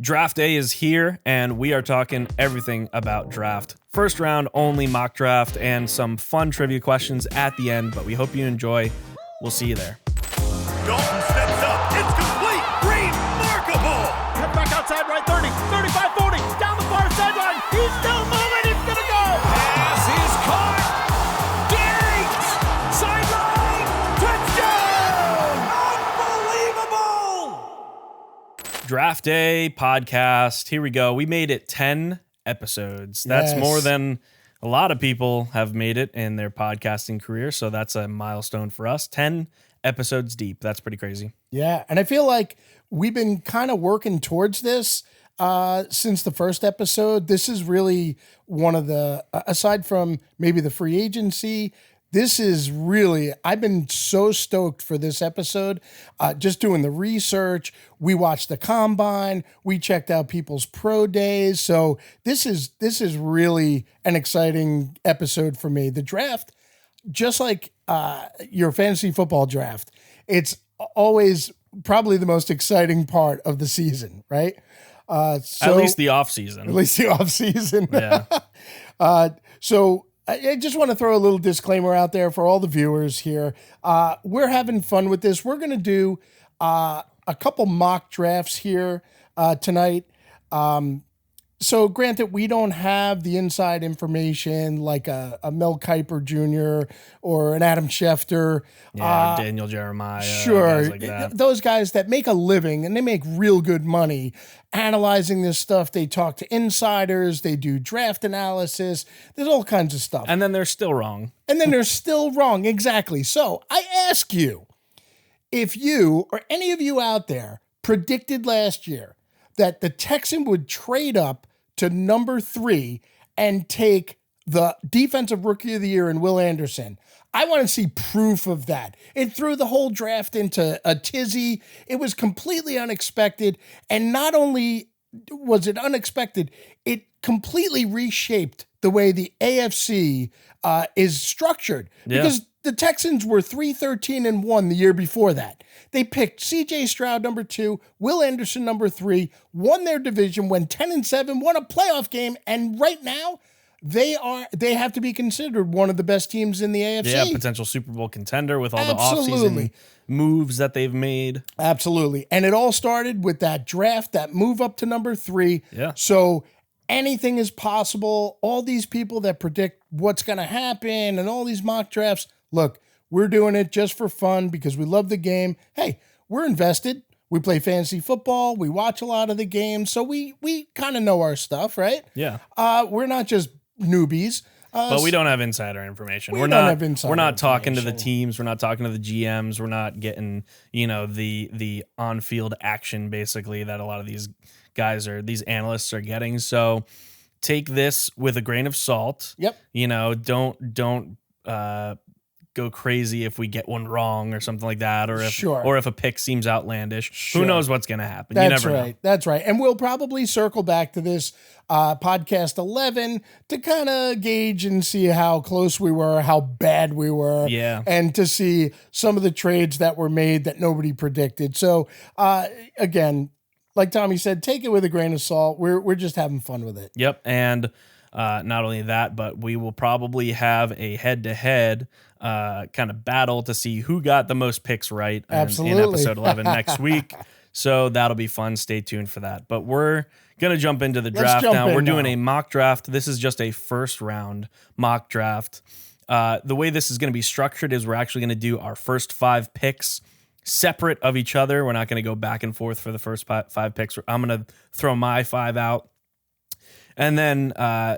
Draft day is here, and we are talking everything about draft. First round only mock draft and some fun trivia questions at the end, but we hope you enjoy. We'll see you there. Dalton steps up. It's complete. Remarkable. Cut back outside right 30, 35, 40. Down the far sideline. He's still moving. It's going to go. Pass is caught. Diggs. Sideline. Touchdown. Unbelievable. Draft day podcast. Here we go. We made it 10 episodes. That's Yes. more than a lot of people have made it in their podcasting career. So that's a milestone for us. 10 episodes deep. That's pretty crazy. Yeah, and I feel like we've been kind of working towards this since the first episode. This is really one of the, aside from maybe the free agency, this is really, I've been so stoked for this episode. Just doing the research. We watched the combine. We checked out people's pro days. So this is really an exciting episode for me. The draft, just like your fantasy football draft, it's always probably the most exciting part of the season, right? At least the off season. At least the off season. Yeah. So I just want to throw a little disclaimer out there for all the viewers here. We're having fun with this. We're going to do a couple mock drafts here tonight. So granted, we don't have the inside information like a Mel Kiper Jr. or an Adam Schefter. Yeah, Daniel Jeremiah. Sure. Guys like that. Those guys that make a living and they make real good money analyzing this stuff. They talk to insiders. They do draft analysis. There's all kinds of stuff. And then they're still wrong. And then they're still wrong. Exactly. So I ask you, if you or any of you out there predicted last year that the Texan would trade up to number 3 and take the defensive rookie of the year in Will Anderson, I want to see proof of that. It threw the whole draft into a tizzy. It was completely unexpected. And not only was it unexpected, it completely reshaped the way the AFC is structured. Yeah. Because the Texans were 3-13-1 the year before that. They picked C.J. Stroud number 2, Will Anderson number 3, won their division, went 10-7, won a playoff game, and right now they have to be considered one of the best teams in the AFC. Yeah, potential Super Bowl contender with all the Absolutely. offseason moves that they've made. Absolutely. And it all started with that draft, that move up to number 3. Yeah. So anything is possible. All these people that predict what's going to happen and all these mock drafts, look, we're doing it just for fun because we love the game. Hey, we're invested. We play fantasy football. We watch a lot of the games. So we kind of know our stuff, right? Yeah. We're not just newbies. But we don't have insider information. We We're don't not. have insider We're not talking to the information. teams. We're not talking to the GMs. We're not getting the on field action basically that a lot of these guys these analysts are getting. So take this with a grain of salt. Yep. Don't go crazy if we get one wrong or something like that, or if a pick seems outlandish. Sure. Who knows what's going to happen? That's You never right. know. That's right. And we'll probably circle back to this podcast 11 to kind of gauge and see how close we were, how bad we were, Yeah. and to see some of the trades that were made that nobody predicted. So again, like Tommy said, take it with a grain of salt. We're just having fun with it. Yep. And not only that, but we will probably have a head-to-head kind of battle to see who got the most picks right in Absolutely. episode 11 next week. So that'll be fun. Stay tuned for that. But we're going to jump into the draft jump now. in We're doing now. a mock draft. This is just a first round mock draft. The way this is going to be structured is we're actually going to do our first 5 picks separate of each other. We're not going to go back and forth for the first 5 picks. I'm going to throw my 5 out. And then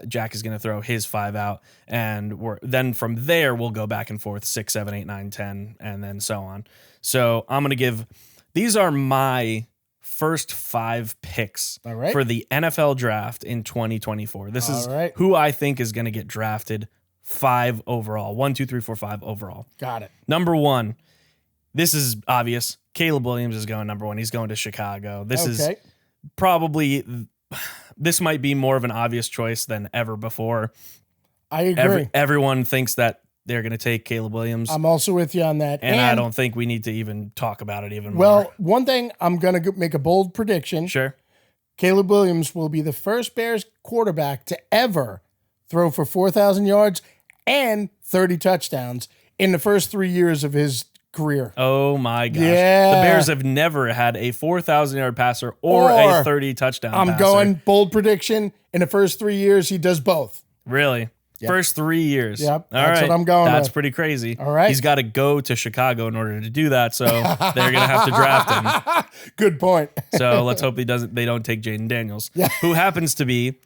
Jack is going to throw his 5 out. And then from there, we'll go back and forth 6, 7, 8, 9, 10, and then so on. So I'm going to these are my first 5 picks All right. for the NFL draft in 2024. This is All right. who I think is going to get drafted 5 overall. 1, 2, 3, 4, 5 overall. Got it. Number 1, this is obvious. Caleb Williams is going number 1. He's going to Chicago. This is probably... This might be more of an obvious choice than ever before. I agree. Everyone thinks that they're going to take Caleb Williams. I'm also with you on that. And I don't think we need to even talk about it even more. Well, one thing I'm going to make a bold prediction. Sure. Caleb Williams will be the first Bears quarterback to ever throw for 4,000 yards and 30 touchdowns in the first 3 years of his career. Oh my gosh. Yeah. The Bears have never had a 4,000-yard passer or a 30 touchdown passer. I'm going bold prediction. In the first 3 years, he does both. Really? Yep. First 3 years. Yep, All that's right. what I'm going That's with. pretty crazy. All right. He's got to go to Chicago in order to do that, so they're going to have to draft him. Good point. So let's hope they don't take Jaden Daniels, who happens to be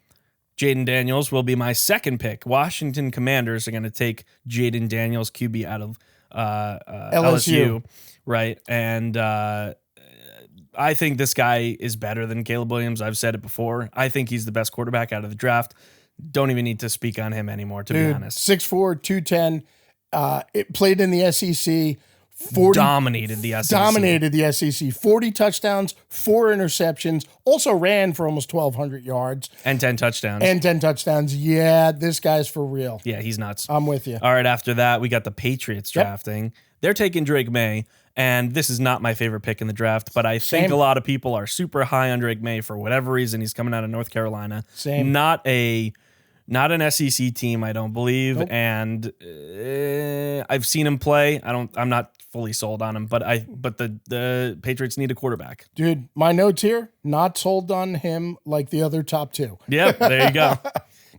Jaden Daniels will be my second pick. Washington Commanders are going to take Jaden Daniels, QB out of LSU, right? And I think this guy is better than Caleb Williams. I've said it before. I think he's the best quarterback out of the draft. Don't even need to speak on him anymore, to be honest. 6'4", 210. It played in the SEC. Dominated the SEC. Dominated the SEC. 40 touchdowns, 4 interceptions. Also ran for almost 1,200 yards. And 10 touchdowns. And 10 touchdowns. Yeah, this guy's for real. Yeah, he's nuts. I'm with you. All right, after that, we got the Patriots drafting. They're taking Drake May, and this is not my favorite pick in the draft, but I think a lot of people are super high on Drake May for whatever reason. He's coming out of North Carolina. Same. Not an SEC team, I don't believe, and I've seen him play. I'm not fully sold on him, but the Patriots need a quarterback. Dude, my notes here, not sold on him like the other top two. Yep, there you go.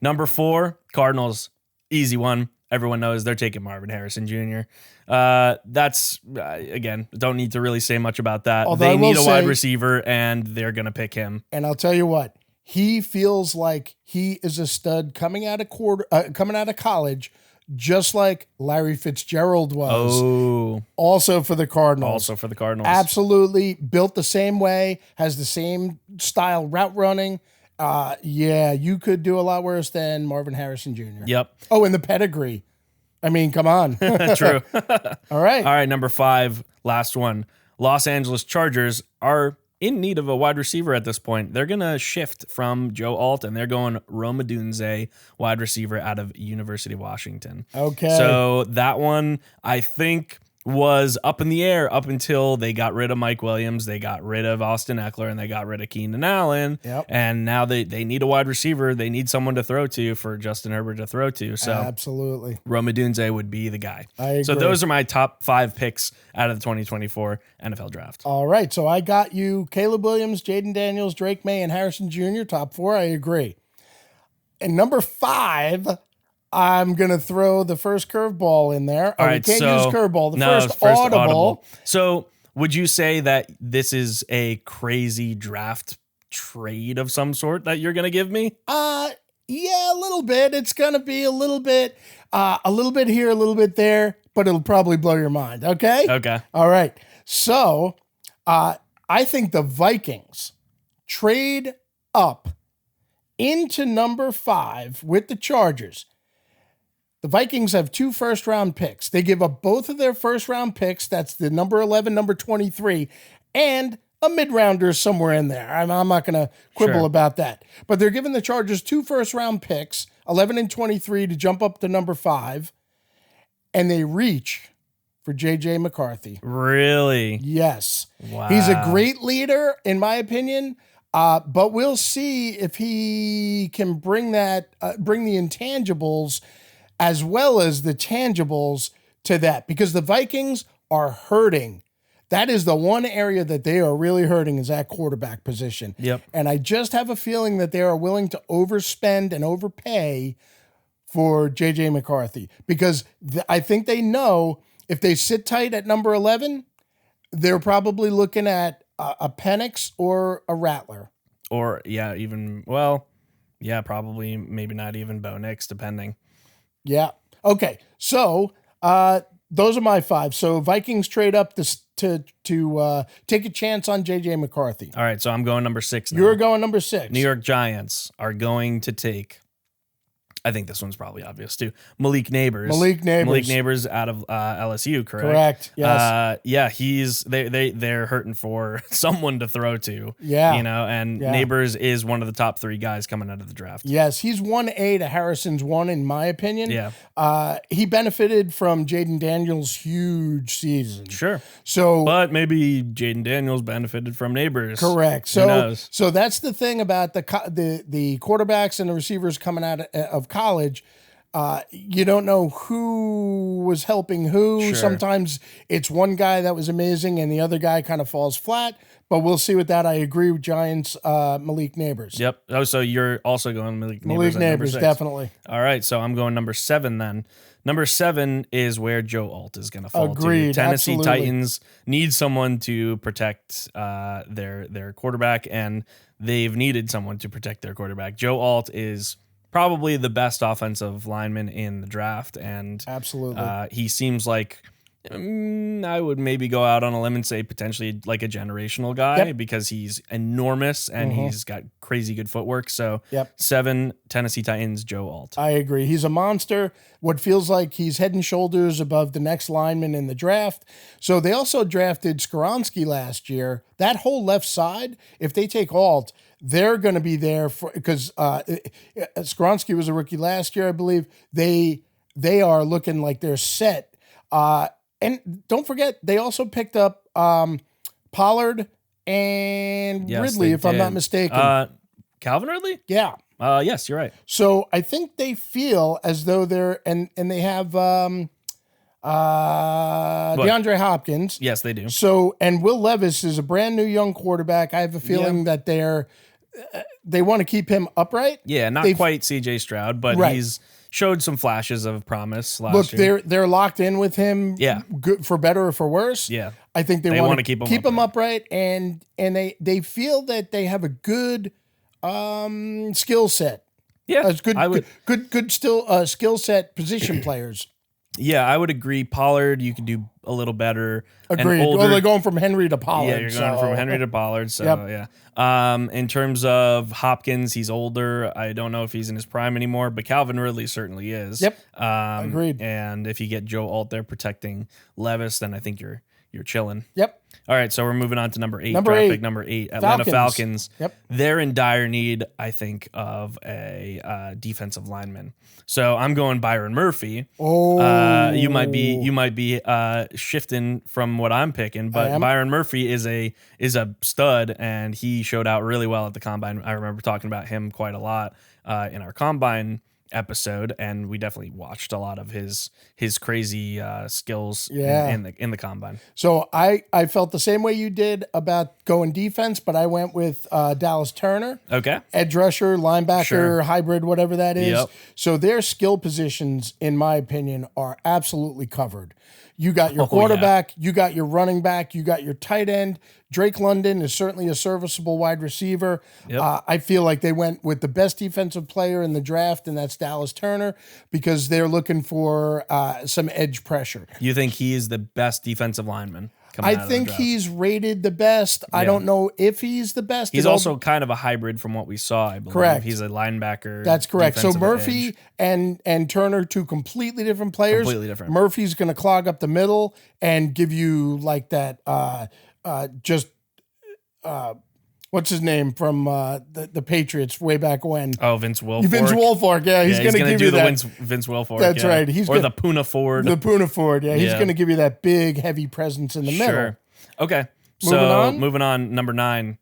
Number 4, Cardinals. Easy one. Everyone knows they're taking Marvin Harrison Jr. That's, again, don't need to really say much about that. Although they I will need a wide say- receiver, and they're going to pick him. And I'll tell you what, he feels like he is a stud coming out of college, just like Larry Fitzgerald was. Oh, Also for the Cardinals. also for the Cardinals. Absolutely built the same way, has the same style route running. Yeah, you could do a lot worse than Marvin Harrison Jr. Yep, Oh, and the pedigree. I mean, come on. true. All right. All right, number 5, last one. Los Angeles Chargers are in need of a wide receiver at this point. They're going to shift from Joe Alt, and they're going Rome Odunze, wide receiver out of University of Washington. Okay. So that one, I think, was up in the air up until they got rid of Mike Williams, they got rid of Austin Eckler, and they got rid of Keenan Allen. Yep. And now they need a wide receiver. They need someone to throw to for Justin Herbert to throw to. So Absolutely. Rome Odunze would be the guy. I So agree. those are my top 5 picks out of the 2024 NFL draft. All right. So I got you Caleb Williams, Jaden Daniels, Drake May, and Harrison Jr. Top 4. I agree. And number 5, I'm going to throw the first curveball in there. All We right, can't so use curveball. The no, first audible. So would you say that this is a crazy draft trade of some sort that you're going to give me? Yeah, a little bit. It's going to be a little bit here, a little bit there, but it'll probably blow your mind. Okay? Okay. All right. So I think the Vikings trade up into number 5 with the Chargers. The Vikings have 2 first-round picks. They give up both of their first-round picks. That's the number 11, number 23, and a mid-rounder somewhere in there. I'm not going to quibble Sure. about that. But they're giving the Chargers 2 first-round picks, 11 and 23, to jump up to number 5, and they reach for J.J. McCarthy. Really? Yes. Wow. He's a great leader, in my opinion. But we'll see if he can bring the intangibles as well as the tangibles to that, because the Vikings are hurting. That is the one area that they are really hurting, is that quarterback position. Yep. And I just have a feeling that they are willing to overspend and overpay for J.J. McCarthy, because I think they know if they sit tight at number 11, they're probably looking at a Penix or a Rattler. Or, probably, maybe not even Bo Nix, depending. Yeah. Okay. So those are my 5. So Vikings trade up to take a chance on J.J. McCarthy. All right, so I'm going number 6 now. You're going number 6. New York Giants are going to take I think this one's probably obvious too. Malik Neighbors. Malik Neighbors out of LSU, correct? Correct. Yes. Yeah, they're hurting for someone to throw to. Yeah. And Yeah. Neighbors is one of the top 3 guys coming out of the draft. Yes, he's 1A to Harrison's 1, in my opinion. Yeah. He benefited from Jaden Daniels' huge season. Sure. So, But maybe Jaden Daniels benefited from Neighbors. correct. Who knows? So that's the thing about the quarterbacks and the receivers coming out of college. You don't know who was helping who. Sure. Sometimes it's one guy that was amazing and the other guy kind of falls flat. But we'll see with that. I agree with Giants, Malik Neighbors. Yep. Oh, so you're also going Malik Neighbors. Malik at number Neighbors, 6. definitely. All right, so I'm going number 7 then. Number 7 is where Joe Alt is going to fall Agreed, to. Tennessee absolutely. Titans need someone to protect their quarterback, and they've needed someone to protect their quarterback. Joe Alt is probably the best offensive lineman in the draft, and Absolutely. he seems like I would maybe go out on a limb and say potentially like a generational guy Yep. because he's enormous and he's got crazy good footwork. So Yep. 7 Tennessee Titans, Joe Alt. I agree. He's a monster. What feels like he's head and shoulders above the next lineman in the draft. So they also drafted Skoronski last year. That whole left side, if they take Alt, they're going to be there for because Skoronski was a rookie last year, I believe. They are looking like they're set. And don't forget, they also picked up Pollard and Yes, Ridley, they if I'm not did. mistaken. Calvin Ridley? Yeah. Yes, you're right. So I think they feel as though they're and they have DeAndre Hopkins. Yes, they do. So and Will Levis is a brand new young quarterback. I have a feeling that they want to keep him upright. Yeah, not They've- quite CJ Stroud, but Right. he's showed some flashes of promise last Look, year. they're locked in with him. Yeah. Good for better or for worse. Yeah. I think they They want wanna to keep him upright, and they feel that they have a good skill set. Yeah, As good, I would. good still skill set position players. Yeah, I would agree. Pollard, you could do a little better. Agreed. And older, Well, they're going from Henry to Pollard. yeah, you're going from Henry to Pollard. So Yep. yeah. In terms of Hopkins, he's older. I don't know if he's in his prime anymore, but Calvin Ridley certainly is. Yep. Agreed. And if you get Joe Alt there protecting Levis, then I think you're chilling. Yep. All right, so we're moving on to number 8. Number draft 8. pick number 8. Atlanta Falcons. Yep. They're in dire need, I think, of a defensive lineman. So I'm going Byron Murphy. Oh, You might be shifting from what I'm picking, I but am. Byron Murphy is a stud, and he showed out really well at the combine. I remember talking about him quite a lot in our combine episode, and we definitely watched a lot of his crazy skills Yeah. in the combine. So I felt the same way you did about going defense, but I went with Dallas Turner, Okay. edge rusher, linebacker, Sure. hybrid, whatever that is. Yep. So their skill positions, in my opinion, are absolutely covered. You got your Oh, quarterback, you got your running back, you got your tight end. Drake London is certainly a serviceable wide receiver. Yep. I feel like they went with the best defensive player in the draft, and that's Dallas Turner, because they're looking for some edge pressure. You think he is the best defensive lineman? coming out I of the think draft? he's rated the best. I Yeah. don't know if he's the best. He's It all- also kind of a hybrid from what we saw, I believe. Correct. He's a linebacker. That's correct. So defensive Murphy edge. and Turner, two completely different players. Completely different. Murphy's going to clog up the middle and give you like that. What's his name from the Patriots way back when? Oh, Vince Wilfork. Vince Wilfork. Yeah, he's going to give do you the that. Vince Wilfork. That's yeah. right. He's or gonna- the Puna Ford. The Puna Ford. Yeah, he's Yeah. going to give you that big, heavy presence in the middle. Sure. Okay. Moving So on? moving on, number 9.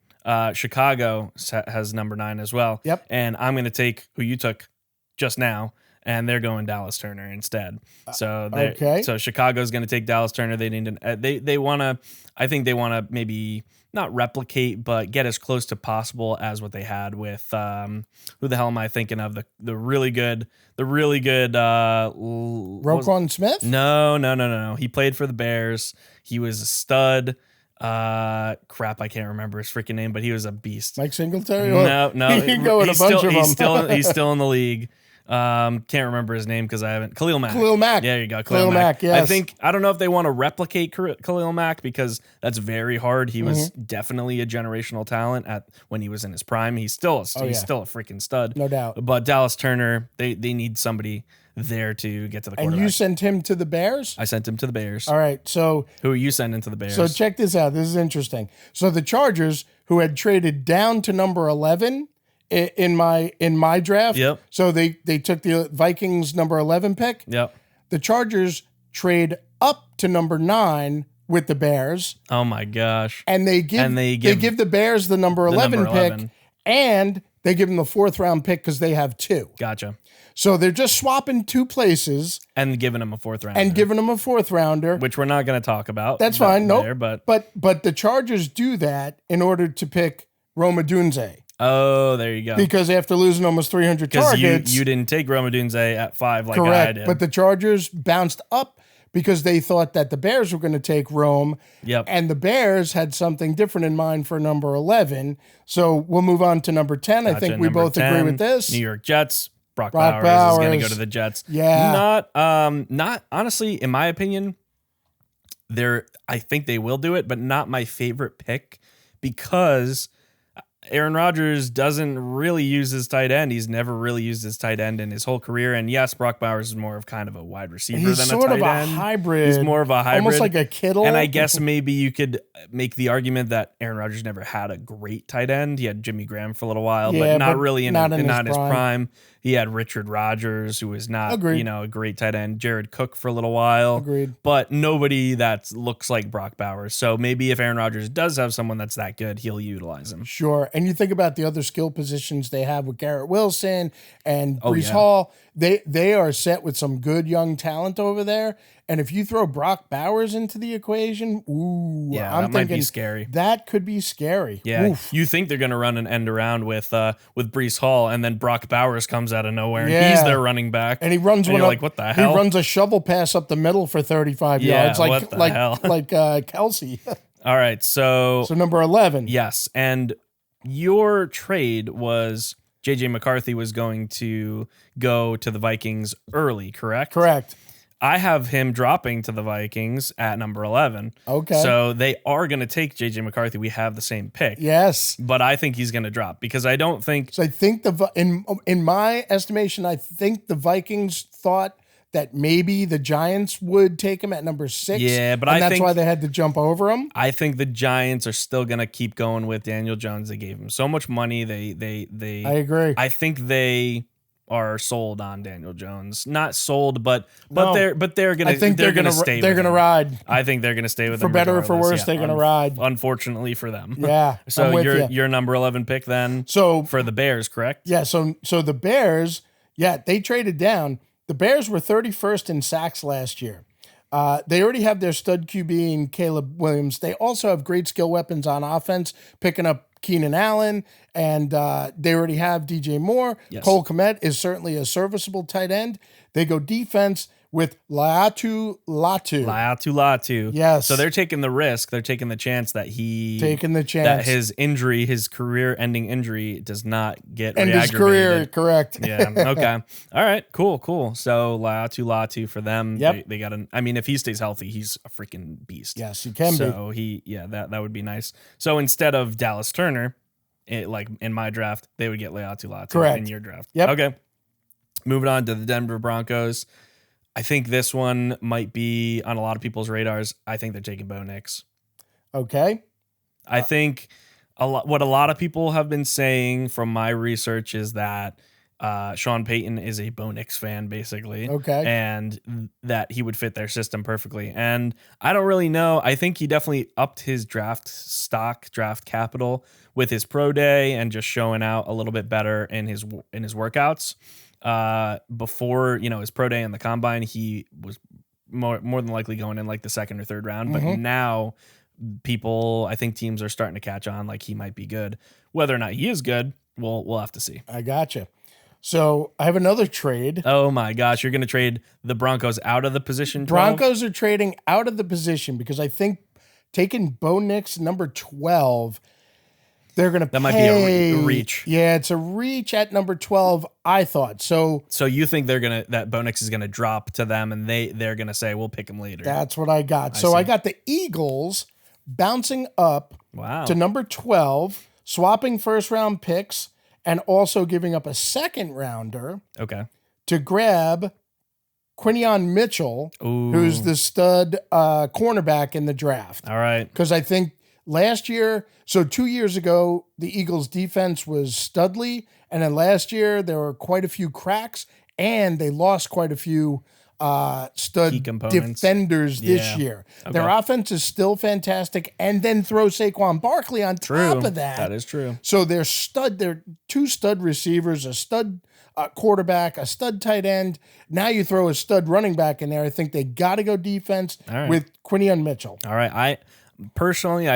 Chicago has number 9 as well. Yep. And I'm going to take who you took just now, and they're going Dallas Turner instead. So okay. So Chicago's going to take Dallas Turner. They need they want to. I think they want to maybe not replicate, but get as close to possible as what they had with who the hell am I thinking of? The really good Roquan Smith? No. He played for the Bears. He was a stud. Crap, I can't remember his freaking name, but he was a beast. Mike Singletary? No, You can go with a bunch of them. He's still in the league. Can't remember his name because I haven't. Khalil Mack. Khalil Mack. Yeah, there you go. Khalil Mack, yes. I don't know if they want to replicate Khalil Mack because that's very hard. He was Mm-hmm. definitely a generational talent when he was in his prime. He's still a freaking stud. No doubt. But Dallas Turner, they need somebody there to get to the quarterback. And you sent him to the Bears? I sent him to the Bears. All right. So Who are you sending to the Bears? So check this out. This is interesting. So the Chargers, who had traded down to number 11 in my draft. Yep. So they took the Vikings number 11 pick. Yep. The Chargers trade up to number 9 with the Bears, Oh my gosh. and they give the Bears the number 11 number pick, 11. and they give them the 4th round pick because they have 2. Gotcha. So they're just swapping 2 places And giving him a 4th round. and giving them a 4th rounder. which we're not going to talk about. That's fine. No, there, but but the Chargers do that in order to pick Roma Dunze. oh, there you go. Because after losing almost 300 Because targets, you didn't take Roma Dunze at 5 like I correct. did. But the Chargers bounced up because they thought that the Bears were going to take Rome. Yep. And the Bears had something different in mind for number 11. So we'll move on to number 10. I Gotcha. think we Number both agree 10, with this. New York Jets. Brock Brock Bowers is going to go Bowers. to the Jets. Yeah. Not honestly, in my opinion, I think they will do it, but not my favorite pick because Aaron Rodgers doesn't really use his tight end. He's never really used his tight end in his whole career. And yes, Brock Bowers is more of kind of a wide receiver He's than sort a of tight a end. hybrid. He's more of a hybrid. Almost like a Kittle. And I guess maybe you could make the argument that Aaron Rodgers never had a great tight end. He had Jimmy Graham for a little while, Yeah, but not but really in not in his his prime. He had Richard Rodgers, who was not, Agreed. a great tight end. Jared Cook for a little while. Agreed. But nobody that looks like Brock Bowers. So maybe if Aaron Rodgers does have someone that's that good, he'll utilize him. Sure. And you think about the other skill positions they have with Garrett Wilson and Brees yeah. Hall. They are set with some good young talent over there. And if you throw Brock Bowers into the equation, Yeah, I'm that might be thinking scary. That could be scary. Yeah, Oof. you think they're going to run an end around with Brees Hall, and then Brock Bowers comes out of nowhere, and Yeah. he's their running back, And he runs and one you're up, like, what the hell? He runs a shovel pass up the middle for 35 Yeah, yards, like what the hell? Kelsey. All right, so So number 11. yes, and your trade was JJ McCarthy was going to go to the Vikings early, correct? Correct. I have him dropping to the Vikings at number 11. Okay. So they are going to take JJ McCarthy. We have the same pick. Yes. But I think he's going to drop because I don't think So I think in my estimation, I think the Vikings thought that maybe the Giants would take him at number 6. Yeah, but and I that's think- why they had to jump over him. the Giants are still going to keep going with Daniel Jones. They gave him so much money. They I agree. I think they are sold on Daniel Jones. Not sold, but No. they're gonna. I think they're gonna stay. they're with gonna him. ride. I think they're gonna stay with For him better or for regardless. worse, they're gonna ride. Unfortunately for them. Yeah, So I'm with you're ya. your number 11 pick then So for the Bears, correct? yeah, so the Bears, they traded down. The Bears were 31st in sacks last year. They already have their stud QB in Caleb Williams. They also have great skill weapons on offense, picking up Keenan Allen, and they already have DJ Moore. Yes. Cole Kmet is certainly a serviceable tight end. They go defense with Latu. Latu. Yes. So they're taking the risk. They're taking the chance that that chance. his injury, his career-ending injury, does not get End his career, re-aggravated. correct. Yeah. Okay. All right. Cool. So Latu for them. Yep. They got I mean, if he stays healthy, he's a freaking beast. Yes, he can be. So that would be nice. So instead of Dallas Turner, like in my draft, they would get Latu Correct. in your draft. Yep. Okay. Moving on to the Denver Broncos. I think this one might be on a lot of people's radars. I think they're taking Bo Nix. Okay. I think what a lot of people have been saying from my research is that Sean Payton is a Bo Nix fan, basically. Okay. And that he would fit their system perfectly. And I don't really know. I think he definitely upped his draft capital with his pro day and just showing out a little bit better in his workouts. Before, his pro day and the combine, he was more than likely going in like the second or third round. But now I think teams are starting to catch on like he might be good. Whether or not he is good, we'll have to see. I gotcha. So I have another trade. Oh my gosh, you're going to trade the Broncos out of the position 12? Broncos are trading out of the position because I think taking Bo Nix number 12, They're going to That might be a reach. Yeah, it's a reach at number 12, I thought. So you think that Bo Nix is gonna drop to them, and they're gonna say we'll pick him later? that's what I got. So I got the Eagles bouncing up Wow. to number 12, swapping first round picks, and also giving up a second rounder Okay. to grab Quinion Mitchell, Ooh. who's the stud cornerback in the draft. All right. Because I think last year, so 2 years ago, the Eagles defense was studly. And then last year, there were quite a few cracks and they lost quite a few stud Key components. defenders this Yeah. year. Okay. Their offense is still fantastic. And then throw Saquon Barkley on top of that. That is true. So they're two stud receivers, a stud quarterback, a stud tight end. Now you throw a stud running back in there. I think they got to go defense right. with Quinion Mitchell. All right. I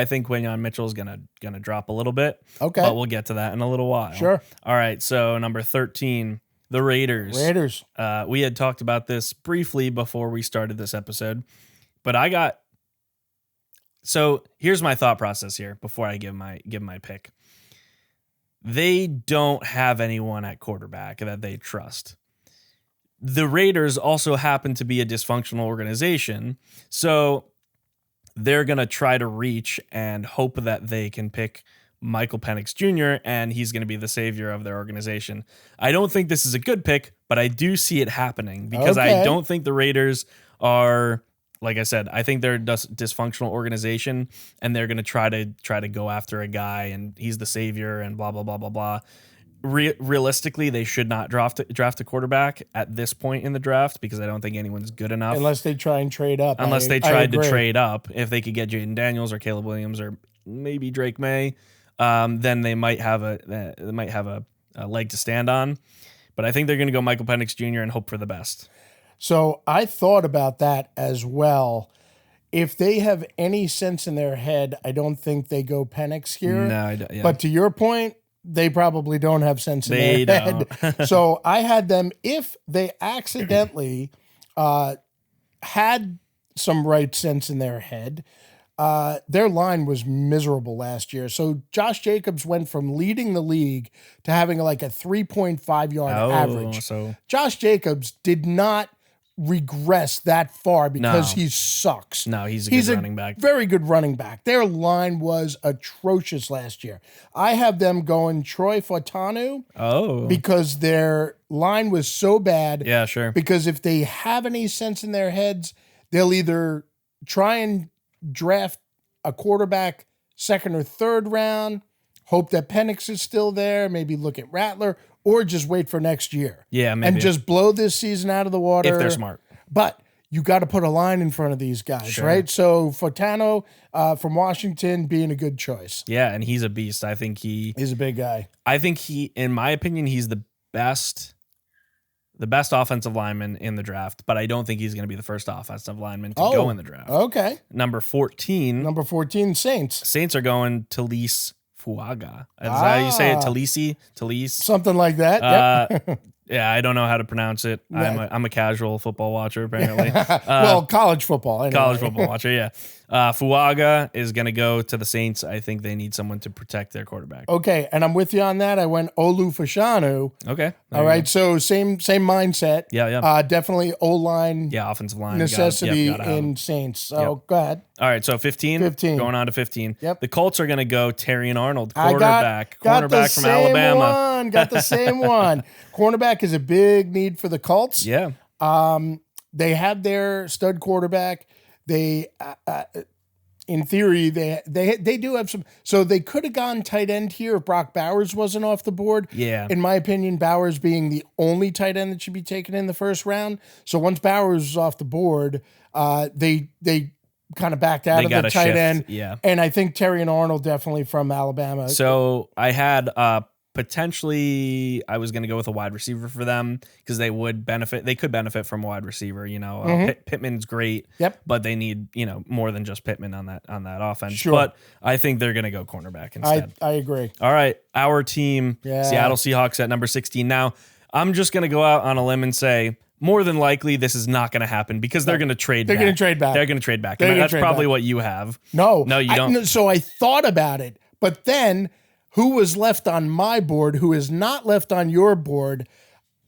think Quinion Mitchell is gonna drop a little bit. Okay. But we'll get to that in a little while. Sure. All right. So number 13, the Raiders. We had talked about this briefly before we started this episode, but so here's my thought process here before I give my pick. They don't have anyone at quarterback that they trust. The Raiders also happen to be a dysfunctional organization, so they're going to try to reach and hope that they can pick Michael Penix Jr., and he's going to be the savior of their organization. I don't think this is a good pick, but I do see it happening because I don't think the Raiders are, like I said, I think they're a dysfunctional organization, and they're going to try to go after a guy, and he's the savior, and blah blah blah blah blah. Realistically, they should not draft a quarterback at this point in the draft because I don't think anyone's good enough. Unless they try and trade up. Unless they tried to trade up, if they could get Jaden Daniels or Caleb Williams or maybe Drake May, then they might have a leg to stand on. But I think they're going to go Michael Penix Jr. and hope for the best. So I thought about that as well. If they have any sense in their head, I don't think they go Penix here. No, I don't. Yeah. But to your point, they probably don't have sense in their head. So I had them, if they accidentally had some right sense in their head, their line was miserable last year. So Josh Jacobs went from leading the league to having like a 3.5 yard average. So Josh Jacobs did not regress that far because he sucks. No, he's a good running back. Very good running back. Their line was atrocious last year. I have them going Troy Fautanu because their line was so bad. Yeah, sure. Because if they have any sense in their heads, they'll either try and draft a quarterback second or third round, hope that Penix is still there, maybe look at Rattler, or just wait for next year. Yeah, maybe. And just blow this season out of the water. If they're smart. But you got to put a line in front of these guys, right? So Fautanu from Washington being a good choice. Yeah, and he's a beast. I think he's a big guy. I think in my opinion, he's the best offensive lineman in the draft, but I don't think he's going to be the first offensive lineman to go in the draft. Okay. Number 14, Saints. Saints are going Talise Fuaga. Is that how you say it? Talise? Something like that. Yep. Yeah, I don't know how to pronounce it. Right. I'm a casual football watcher, apparently. Well, college football. Anyway. College football watcher, yeah. Fuaga is going to go to the Saints. I think they need someone to protect their quarterback. Okay, and I'm with you on that. I went Olu Fashanu. Okay. All right, so same mindset. Yeah. Definitely O-line. Yeah, offensive line. Necessity gotta in Saints. So go ahead. All right, so 15. Going on to 15. Yep. The Colts are going to go Terrion Arnold, cornerback from Alabama. Got the same one. Cornerback is a big need for the Colts. Yeah. They have their stud quarterback. They, in theory, they do have some. So they could have gone tight end here if Brock Bowers wasn't off the board. Yeah. In my opinion, Bowers being the only tight end that should be taken in the first round. So once Bowers was off the board, they kind of backed out of the tight end. Yeah. And I think Terrion Arnold definitely from Alabama. So I had potentially I was going to go with a wide receiver for them because they would benefit. They could benefit from a wide receiver. Pittman's great. Yep. But they need more than just Pittman on that offense. Sure. But I think they're going to go cornerback instead. I agree. All right, our team, Seattle Seahawks at number 16. Now I'm just going to go out on a limb and say, more than likely, this is not going to happen because they're going to trade back. They're going to trade back. They're going to trade back. And that's probably what you have. No, you don't. So I thought about it, but then who was left on my board, who is not left on your board,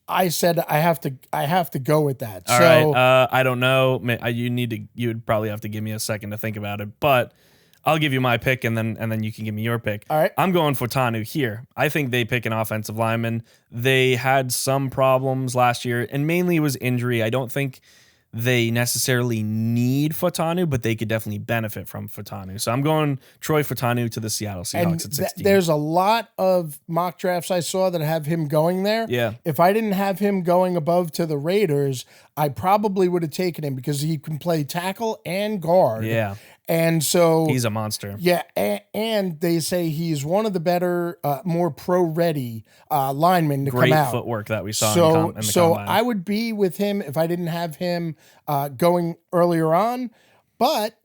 I said I have to go with that. All right. I don't know. You'd probably have to give me a second to think about it, but I'll give you my pick and then you can give me your pick. All right. I'm going for Tanu here. I think they pick an offensive lineman. They had some problems last year, and mainly it was injury. I don't think they necessarily need Fatanu, but they could definitely benefit from Fatanu. So I'm going Troy Fatanu to the Seattle Seahawks at 16. There's a lot of mock drafts I saw that have him going there. Yeah. If I didn't have him going above to the Raiders, I probably would have taken him because he can play tackle and guard. Yeah. And so He's a monster. yeah, and they say he's one of the better, more pro-ready linemen to Great come out. footwork that we saw in the So combine. I would be with him if I didn't have him going earlier on. But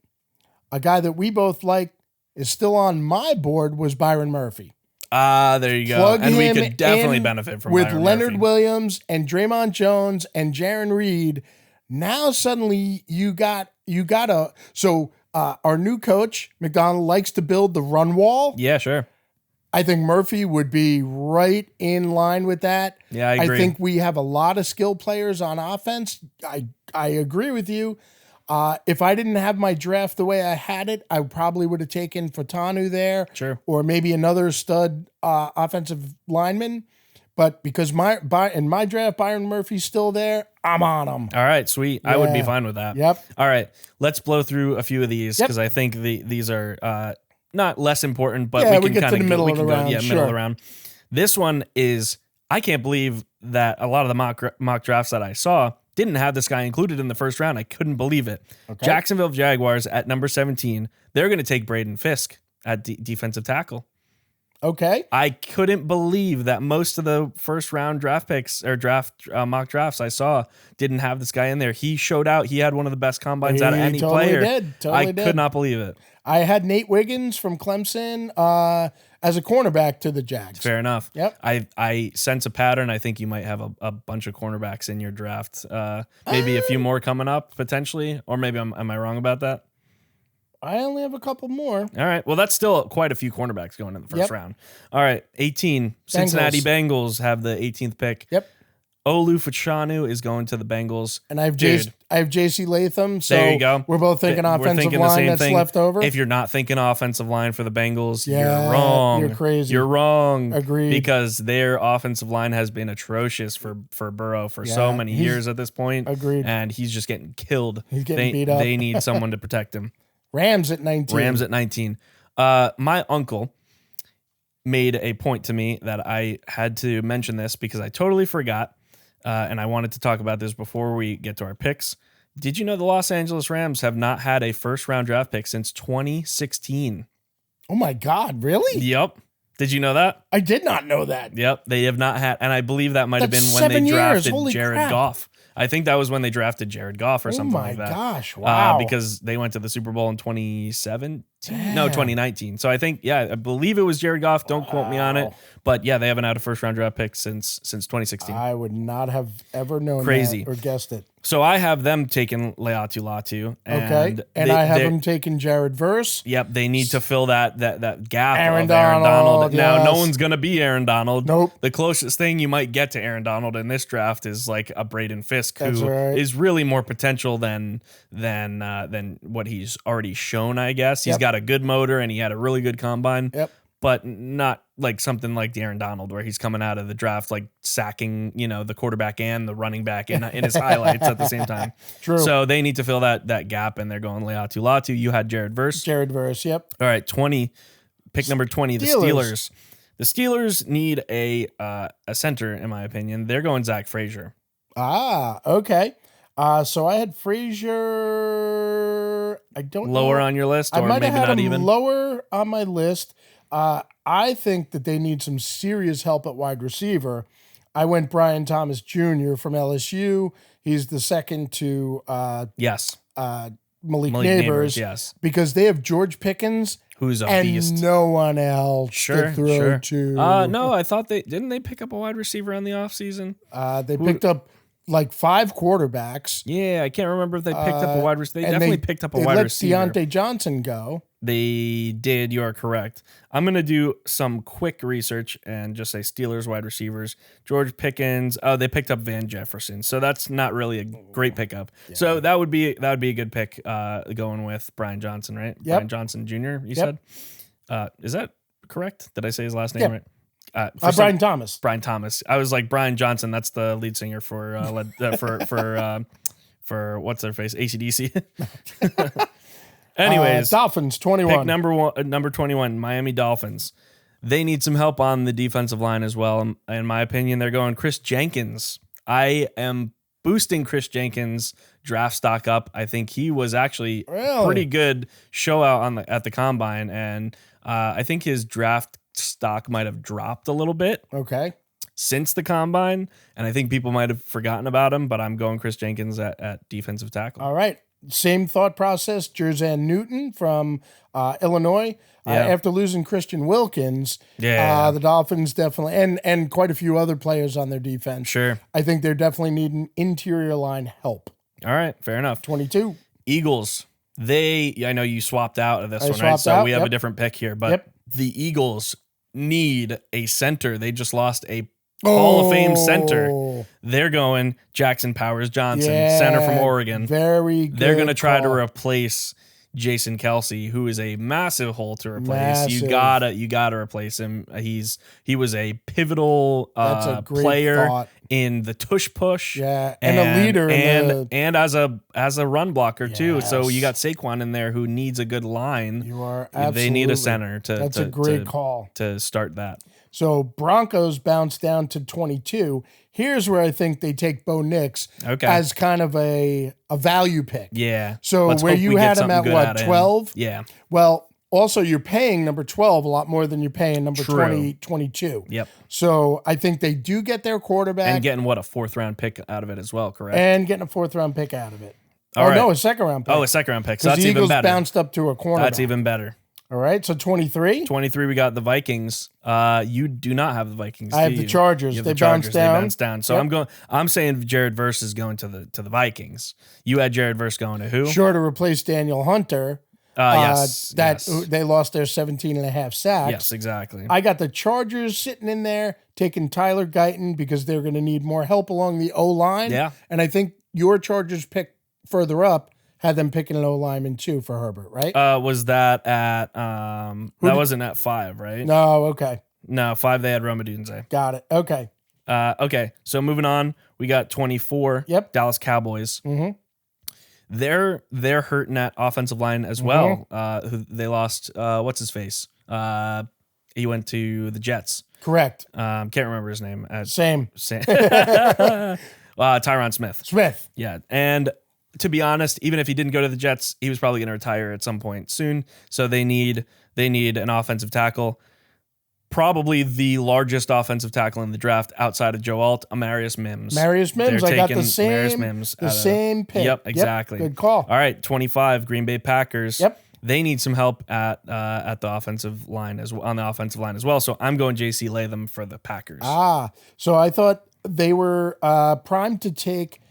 a guy that we both like is still on my board was Byron Murphy. There you go. Plug And we him could definitely in benefit from with Byron Leonard Murphy. Williams and Draymond Jones and Jaron Reed. Now suddenly you got our new coach McDonald likes to build the run wall. Yeah, sure. I think Murphy would be right in line with that. Yeah, I agree. I think we have a lot of skill players on offense. I agree with you. If I didn't have my draft the way I had it, I probably would have taken Fatanu there. Sure. Or maybe another stud offensive lineman. But because in my draft, Byron Murphy's still there, I'm on him. All right, sweet. I would be Yeah. fine with that. Yep. All right, let's blow through a few of these Yep. because I think these are not less important, but Yeah, we we can get to kind the of middle of the round, middle of sure. the round. This one is I can't believe that a lot of the mock drafts that I saw didn't have this guy included in the first round. I couldn't believe it. Okay. Jacksonville Jaguars at number 17. They're going to take Braden Fisk at defensive tackle. Okay. I couldn't believe that most of the first round draft picks or mock drafts I saw didn't have this guy in there. He showed out. He had one of the best combines out of He any totally player. did. Totally I did. could not believe it. I had Nate Wiggins from Clemson as a cornerback to the Jags. Fair enough. Yep. I sense a pattern. I think you might have a bunch of cornerbacks in your draft. Maybe a few more coming up potentially, or maybe am I wrong about that? I only have a couple more. All right. Well, that's still quite a few cornerbacks going in the first Yep. round. All right. 18. Cincinnati Bengals have the 18th pick. Yep. Olu Fashanu is going to the Bengals. And I have Dude. JC Latham. So There you go. we're both thinking We're offensive thinking the line same that's thing. left over. If you're not thinking offensive line for the Bengals, Yeah, you're wrong. you're crazy. You're wrong. Agreed. Because their offensive line has been atrocious for Burrow for so Yeah, many he's- years at this point. Agreed. And he's just getting killed. He's getting beat up. They need someone to protect him. Rams at 19. Rams at 19. My uncle made a point to me that I had to mention this because I totally forgot. And I wanted to talk about this before we get to our picks. Did you know the Los Angeles Rams have not had a first round draft pick since 2016? Oh my God, really? Yep. Did you know that? I did not know that. Yep. They have not had, and I believe that might have That's been when they 7 years. drafted Holy Jared crap. Goff. I think that was when they drafted Jared Goff or Oh something my like that. gosh, wow. Because they went to the Super Bowl in 2017. Damn. No, 2019. So I think, I believe it was Jared Goff. Don't quote me on it. Wow. But yeah, they haven't had a first round draft pick since 2016. I would not have ever known Crazy. that or guessed it. So I have them taking Leatu Latu. Okay. And I have him taking Jared Verse. Yep, they need to fill that gap Aaron of Aaron Donald. Donald, Now, no yes. one's going to be Aaron Donald. Nope. The closest thing you might get to Aaron Donald in this draft is like a Braden Fisk, That's who right. is really more potential than what he's already shown, I guess. He's Yep. got a good motor and he had a really good combine. Yep. But not like something like Aaron Donald, where he's coming out of the draft like sacking, the quarterback and the running back in his highlights at the same time. True. So they need to fill that gap, and they're going Leatu Latu. You had Jared Verse. Jared Verse, yep. All right, 20, pick number 20, the Steelers. Steelers. The Steelers need a center, in my opinion. They're going Zach Frazier. Ah, okay. So I had Frazier. I don't Lower know. on your list, I or might maybe have had not him even? lower on my list. I think that they need some serious help at wide receiver. I went Brian Thomas Jr. from LSU. He's the second to Yes. Malik Malik Neighbors, yes. because they have George Pickens Who's a and beast. no one else Sure, to throw sure. to. No, I thought didn't they pick up a wide receiver on the offseason? They picked up like 5 quarterbacks. Yeah, I can't remember if they picked up a wide receiver. They and definitely picked up a they wide let receiver. Deontay Johnson go. They did. You are correct. I'm going to do some quick research and just say Steelers wide receivers. George Pickens. Oh, they picked up Van Jefferson. So that's not really a great pickup. Yeah. So that would be a good pick going with Brian Johnson, right? Yep. Brian Johnson Jr., you said? Is that correct? Did I say his last name right? Brian Thomas. Brian Thomas. I was like Brian Johnson. That's the lead singer for what's their face? AC/DC. Anyways, Dolphins 21. Pick number 21, Miami Dolphins. They need some help on the defensive line as well. In my opinion, they're going Chris Jenkins. I am boosting Chris Jenkins' draft stock up. I think he was actually pretty good show out at the combine, and I think his draft stock might have dropped a little bit. Okay. Since the combine, and I think people might have forgotten about him, but I'm going Chris Jenkins at defensive tackle. All right. Same thought process. Jerzan Newton from Illinois. After losing Christian Wilkins, the Dolphins definitely, and quite a few other players on their defense. Sure. I think they're definitely needing interior line help. All right. Fair enough. 22. Eagles. I know you swapped out of this one, right? So we have a different pick here, but the Eagles need a center. They just lost a Hall of Fame center. They're going Jackson Powers Johnson, center from Oregon. Very good. They're going to try to replace Jason Kelsey, who is a massive hole to replace. Massive. You gotta replace him. He was a pivotal player in the tush push. Yeah, and a leader and as a run blocker too. So you got Saquon in there who needs a good line. You are absolutely. They need a center That's a great call to start that. So Broncos bounce down to 22. Here's where I think they take Bo Nix as kind of a value pick. Yeah. So where you had him at what, 12? Yeah. Well, also you're paying number 12 a lot more than you're paying number 20, 22. Yep. So I think they do get their quarterback. And getting a 4th round pick out of it as well, correct? And getting a 4th round pick out of it. No, a 2nd round pick. Oh, a 2nd round pick. So that's the even Eagles better. Bounced up to a cornerback. That's even better. All right, so 23. 23, we got the Vikings. You do not have the Vikings. I have the Chargers. They bounced down. They bounced down. So I'm saying Jared Verse is going to the Vikings. You had Jared Verse going to who? Sure, to replace Daniel Hunter. Yes. They lost their 17.5 sacks. Yes, exactly. I got the Chargers sitting in there, taking Tyler Guyton because they're going to need more help along the O-line. Yeah. And I think your Chargers pick further up had them picking an O-lineman too for Herbert, right? Was that at wasn't at 5, right? No, okay. No, 5 they had Roma Dunze. Got it. Okay. Okay. So moving on, we got 24. Yep. Dallas Cowboys. Mm-hmm. They're hurting at offensive line as well. They lost what's his face? He went to the Jets. Correct. Can't remember his name. Same. Tyron Smith. Smith. Yeah. And to be honest, even if he didn't go to the Jets, he was probably going to retire at some point soon. So they need an offensive tackle. Probably the largest offensive tackle in the draft outside of Joe Alt, Amarius Mims. Amarius Mims. I got the same. Amarius Mims. Same pick. Yep, exactly. Good call. All right, 25, Green Bay Packers. Yep. They need some help at the offensive line on the offensive line as well. So I'm going JC Latham for the Packers. So I thought they were primed to take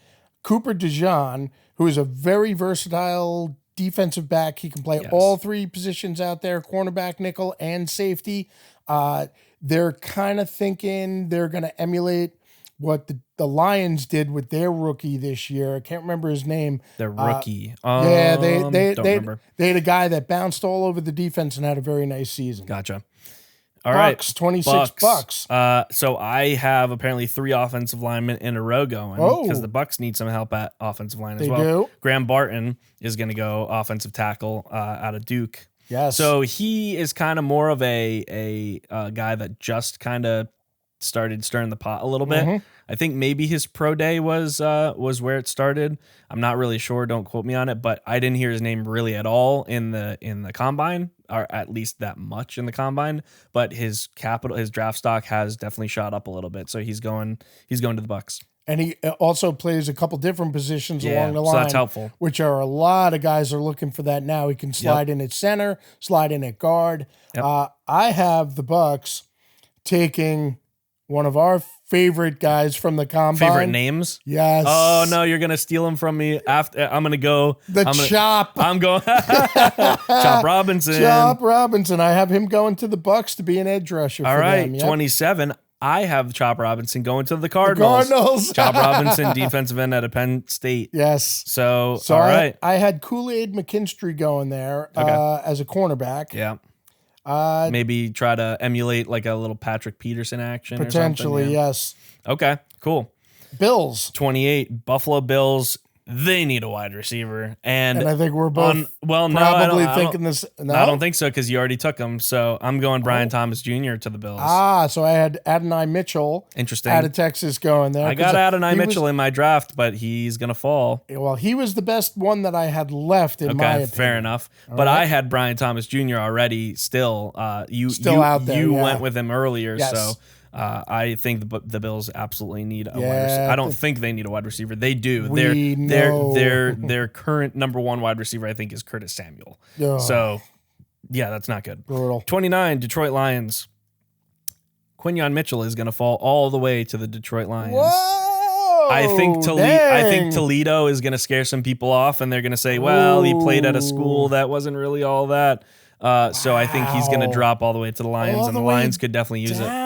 Cooper DeJean, who is a very versatile defensive back. He can play all 3 positions out there, cornerback, nickel, and safety. They're kind of thinking they're going to emulate what the Lions did with their rookie this year. I can't remember his name. The rookie. They had a guy that bounced all over the defense and had a very nice season. Gotcha. All right, Bucks, 26 Bucks. So I have apparently 3 offensive linemen in a row going because the Bucks need some help at offensive line as well. They do. Graham Barton is going to go offensive tackle out of Duke. Yes. So he is kind of more of a guy that just kind of started stirring the pot a little bit. Mm-hmm. I think maybe his pro day was where it started. I'm not really sure. Don't quote me on it, but I didn't hear his name really at all in the combine, or at least that much in the combine. But his draft stock has definitely shot up a little bit. So he's going to the Bucks. And he also plays a couple different positions along the line. So that's helpful. Which are a lot of guys are looking for that now. He can slide in at center, slide in at guard. Yep. I have the Bucks taking one of our favorite guys from the combine. Favorite names? Yes. Oh no, you're gonna steal them from me. After I'm gonna go. Chop. I'm going. Chop Robinson. Chop Robinson. I have him going to the Bucks to be an edge rusher. All for right, them. Yep. 27. I have Chop Robinson going to the Cardinals. Chop Robinson, defensive end out of Penn State. Yes. So all right. I had Kool-Aid McKinstry going there as a cornerback. Yeah. Maybe try to emulate like a little Patrick Peterson action. Potentially, or something. Yeah. yes. Okay, cool. Bills. 28. Buffalo Bills. They need a wide receiver, and I think we're both probably thinking this. No? I don't think so because you already took him. So I'm going Brian Thomas Jr. to the Bills. So I had Adonai Mitchell. Interesting. Out of Texas going there. I got Adonai Mitchell in my draft, but he's gonna fall. Well, he was the best one that I had left in my opinion. Fair enough. But I had Brian Thomas Jr. already. Still, out there. You went with him earlier, yes. So. I think the Bills absolutely need a wide receiver. I don't think they need a wide receiver. They do. Their current number one wide receiver, I think, is Curtis Samuel. Ugh. So, yeah, that's not good. Brutal. 29, Detroit Lions. Quinyon Mitchell is going to fall all the way to the Detroit Lions. Whoa! I think Toledo is going to scare some people off, and they're going to say, well, he played at a school that wasn't really all that. So I think he's going to drop all the way to the Lions, and the Lions could definitely use it.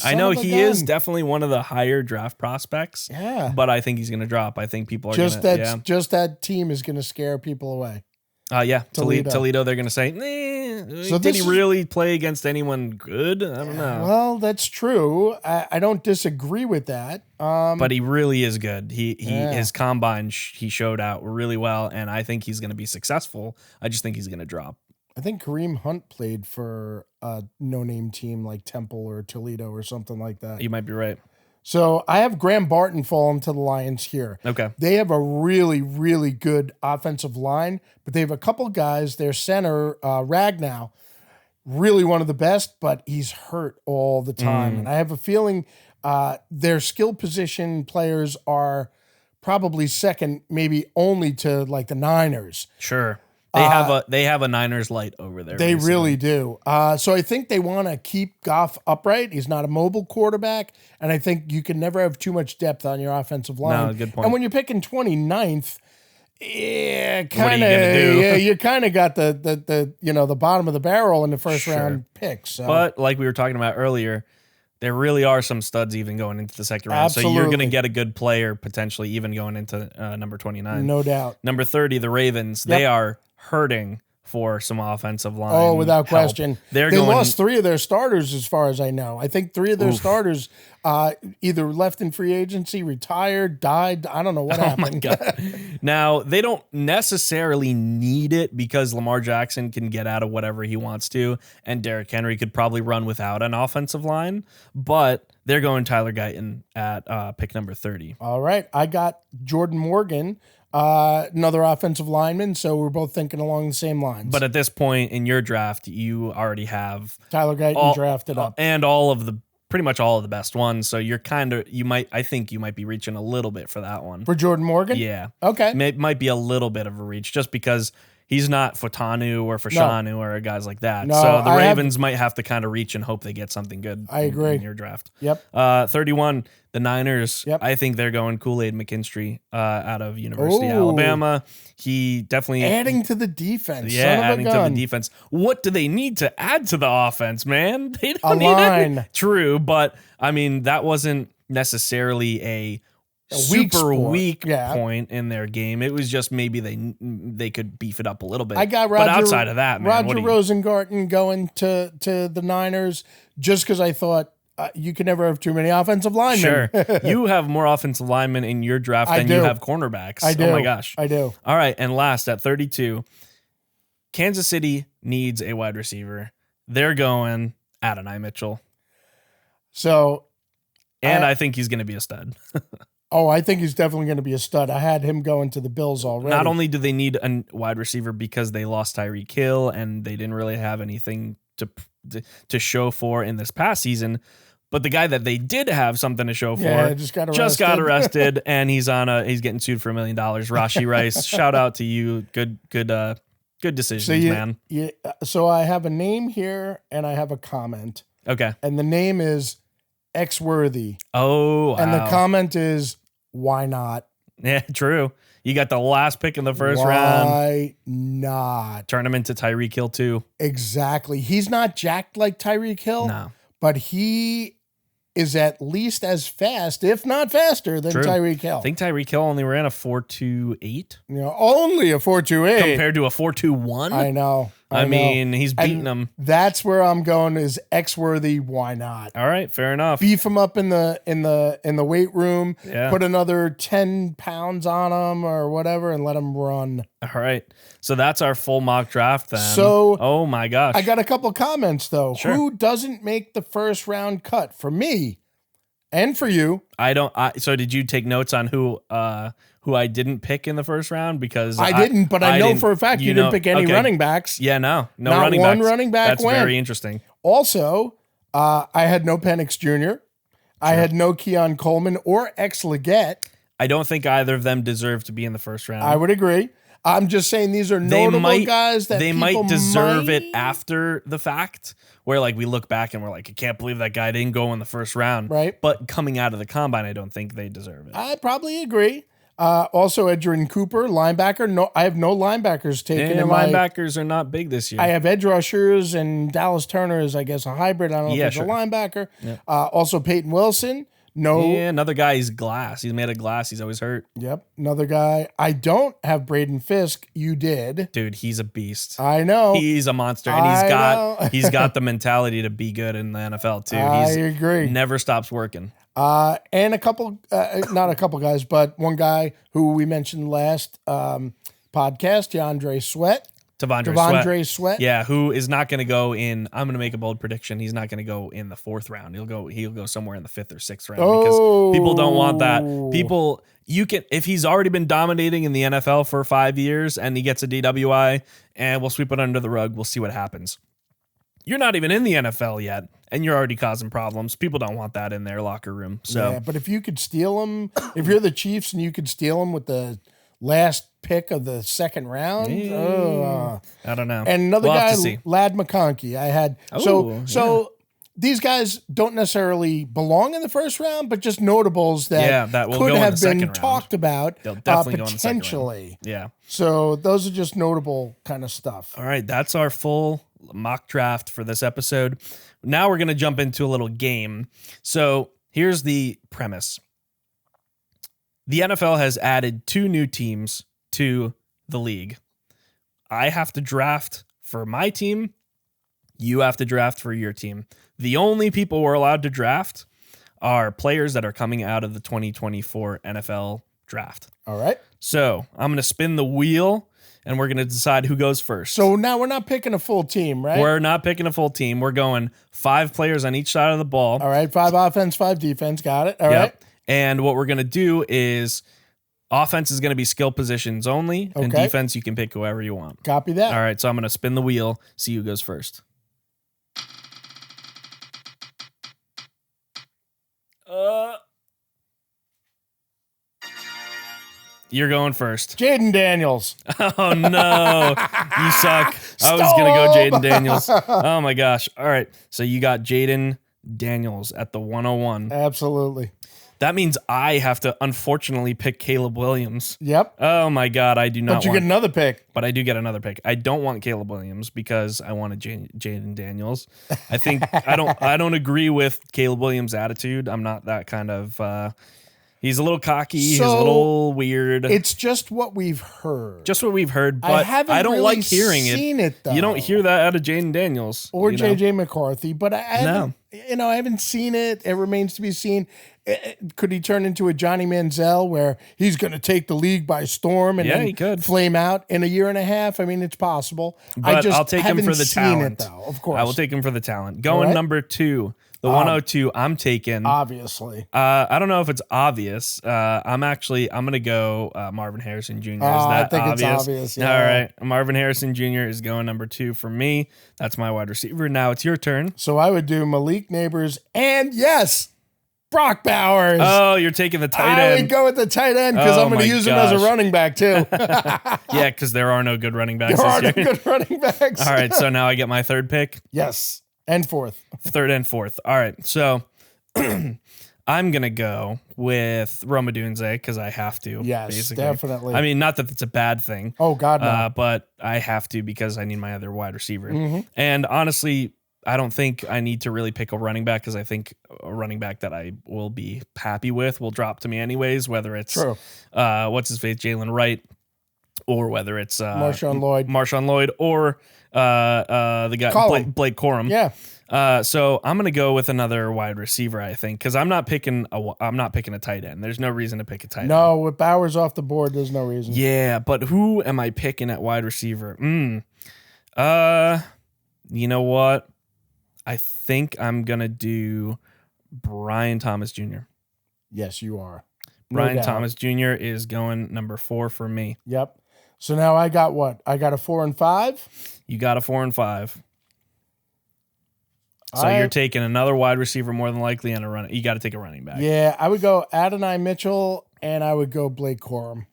I know he is definitely one of the higher draft prospects. Yeah, but I think he's going to drop. I think people are just that team is going to scare people away. Toledo. They're going to say, did he really play against anyone good? I don't know. Well, that's true. I don't disagree with that. But he really is good. His combine he showed out really well, and I think he's going to be successful. I just think he's going to drop. I think Kareem Hunt played for a no-name team like Temple or Toledo or something like that. You might be right. So I have Graham Barton falling to the Lions here. Okay. They have a really, really good offensive line, but they have a couple guys. Their center, Ragnow, really one of the best, but he's hurt all the time. And I have a feeling their skill position players are probably second, maybe only to like the Niners. Sure. They have a Niners light over there. They really do. So I think they want to keep Goff upright. He's not a mobile quarterback, and I think you can never have too much depth on your offensive line. No, good point. And when you're picking 29th, you kind of got the bottom of the barrel in the first round pick. So. But like we were talking about earlier, there really are some studs even going into the second round. Absolutely. So you're going to get a good player potentially even going into number 29. No doubt. Number 30, the Ravens. Yep. They are hurting for some offensive line. Oh, without question. They lost 3 of their starters as far as I know. I think 3 of their starters either left in free agency, retired, died. I don't know what happened. My God. Now, they don't necessarily need it because Lamar Jackson can get out of whatever he wants to, and Derrick Henry could probably run without an offensive line, but they're going Tyler Guyton at pick number 30. All right. I got Jordan Morgan, another offensive lineman, so we're both thinking along the same lines. But at this point in your draft, you already have Tyler Guyton drafted up. And pretty much all of the best ones. So you're I think you might be reaching a little bit for that one. For Jordan Morgan? Yeah. Okay. Might be a little bit of a reach just because he's not Fotanu or Fashanu or guys like that. No, so the Ravens might have to kind of reach and hope they get something good. I agree. In your draft. Yep. 31, the Niners. Yep. I think they're going Kool-Aid McKinstry out of University of Alabama. He definitely adding to the defense. Yeah, adding to the defense. What do they need to add to the offense, man? They don't need line. True, but I mean that wasn't necessarily a super weak point in their game. It was just maybe they could beef it up a little bit. I got but outside of that, man, Roger Rosengarten going to the Niners just because I thought you can never have too many offensive linemen. Sure. You have more offensive linemen in your draft than you have cornerbacks. I do. Oh my gosh. I do. All right, and last at 32, Kansas City needs a wide receiver. They're going Adonai Mitchell. So, and I think he's going to be a stud. I think he's definitely going to be a stud. I had him going to the Bills already. Not only do they need a wide receiver because they lost Tyreek Hill and they didn't really have anything to show for in this past season, but the guy that they did have something to show for just got arrested and he's getting sued for $1 million. Rashi Rice, shout out to you. Good decisions, man. So I have a name here and I have a comment. Okay. And the name is X-worthy. Oh, wow. And the comment is, why not? Yeah, true. You got the last pick in the first round. Why not? Turn him into Tyreek Hill too. Exactly. He's not jacked like Tyreek Hill, No. but he is at least as fast, if not faster, than True. Tyreek Hill. I think Tyreek Hill only ran a 4.28 Only a 4.28. compared to a 4.21. I know. I know. mean, he's beating And them. That's where I'm going. Is X-worthy? Why not? All right, fair enough. Beef him up in the weight room. Yeah. Put another 10 pounds on him or whatever, and let him run. All right, so that's our full mock draft then. So, oh my gosh, I got a couple comments though. Sure. Who doesn't make the first round cut? For me, and for you. So did you take notes on who I didn't pick in the first round? Because I didn't, but I know didn't- for a fact you didn't pick any okay. running backs. Yeah, no Not running one backs. running back That's went. very interesting. Also, I had no Penix Jr. I had no Keon Coleman or X Leggett. I don't think either of them deserve to be in the first round. I would agree. I'm just saying these are They notable guys that they people might deserve might- it after the fact, where like we look back and we're like, I can't believe that guy didn't go in the first round. Right. But coming out of the combine, I don't think they deserve it. I probably agree. Also, Edgerrin Cooper, linebacker. No, I have no linebackers taken And in my. linebackers are not big this year. I have edge rushers and Dallas Turner is, I guess, a hybrid. I don't know Yeah, if he's sure. a linebacker. Also, Peyton Wilson. No. Yeah, another guy is glass. He's made of glass. He's always hurt. Yep. Another guy. I don't have Braden Fisk. You did. Dude, he's a beast. I know. He's a monster, and I he's got know. he's got the mentality to be good in the NFL too. I He's agree. never stops working. And a couple, not a couple guys, but one guy who we mentioned last podcast, DeAndre Sweat. Devondre Sweat. Yeah, who is not going to go in? I'm going to make a bold prediction. He's not going to go in the fourth round. He'll go somewhere in the fifth or sixth round because people don't want that. People, if he's already been dominating in the NFL for 5 years and he gets a DWI and we'll sweep it under the rug, we'll see what happens. You're not even in the NFL yet, and you're already causing problems. People don't want that in their locker room. So Yeah, but if you could steal him, if you're the Chiefs and you could steal him with the last pick of the second round, I don't know. and another We'll have guy, to see. Lad McConkey. I had so these guys don't necessarily belong in the first round, but just notables that will could go in have the second been round. talked about They'll definitely go in the second round. potentially. Yeah. So those are just notable kind of stuff. All right, that's our full mock draft for this episode. Now we're going to jump into a little game. So here's the premise. The NFL has added 2 new teams to the league. I have to draft for my team. You have to draft for your team. The only people we're allowed to draft are players that are coming out of the 2024 NFL draft. All right. So I'm going to spin the wheel and we're going to decide who goes first. So now we're not picking a full team, right? We're not picking a full team. We're going 5 players on each side of the ball. All right. 5 offense, 5 defense. Got it. All right. And what we're going to do is offense is going to be skill positions only, and Okay. defense you can pick whoever you want. Copy that. All right, so I'm going to spin the wheel, see who goes first. You're going first. Jaden Daniels. Oh, no. You suck. I was going to go Jaden Daniels. Oh, my gosh. All right. So you got Jaden Daniels at the 101. Absolutely. That means I have to, unfortunately, pick Caleb Williams. Yep. Oh, my God. I do not But you want... get another pick. But I do get another pick. I don't want Caleb Williams because I wanted Jaden Daniels. I think I don't agree with Caleb Williams' attitude. I'm not that kind of... he's a little cocky. He's a So, little weird. It's just what we've heard. Just what we've heard, I but haven't I don't really like hearing seen it, though. You don't hear that out of Jaden Daniels or you know? JJ McCarthy, but I haven't, I haven't seen it. It remains to be seen. Could he turn into a Johnny Manziel where he's going to take the league by storm and Yeah, then he could. flame out in a year and a half? I mean, it's possible. But I'll take him haven't for the seen talent. It, though, of course. I will take him for the talent. Going right. number 2, the 102. I'm taking. Obviously. I don't know if it's obvious. I'm going to go Marvin Harrison Jr. Is I that think obvious? it's obvious, yeah. All right. Marvin Harrison Jr. is going number 2 for me. That's my wide receiver. Now it's your turn. So I would do Malik Neighbors and, yes, Brock Bowers. Oh, you're taking the tight I end. would go with the tight end because Oh I'm going to my use him as a gosh. running back, too. Yeah, because there are no good running backs There are no this year. good running backs. All right. So now I get my third pick. Yes. And fourth. Third and fourth. All right. So I'm going to go with Roma Dunze because I have to. Yes, basically. definitely. I mean, not that it's a bad thing. Oh, God, no. But I have to because I need my other wide receiver. Mm-hmm. And honestly, I don't think I need to really pick a running back because I think a running back that I will be happy with will drop to me anyways, whether it's True. What's his face, Jalen Wright, or whether it's Marshawn Lloyd, or the guy Blake Corum. Yeah. So I'm gonna go with another wide receiver, I think, because I'm not picking a tight end. There's no reason to pick a tight end. No, with Bowers off the board, there's no reason. Yeah, but who am I picking at wide receiver? You know what? I think I'm gonna do Brian Thomas Jr. Yes, you are. Brian doubt. Thomas Jr. is going number 4 for me. Yep. So now I got what? I got a 4 and 5. You got a 4 and 5. So you're taking another wide receiver more than likely and a run. You got to take a running back. Yeah, I would go Adonai Mitchell and I would go Blake Corum.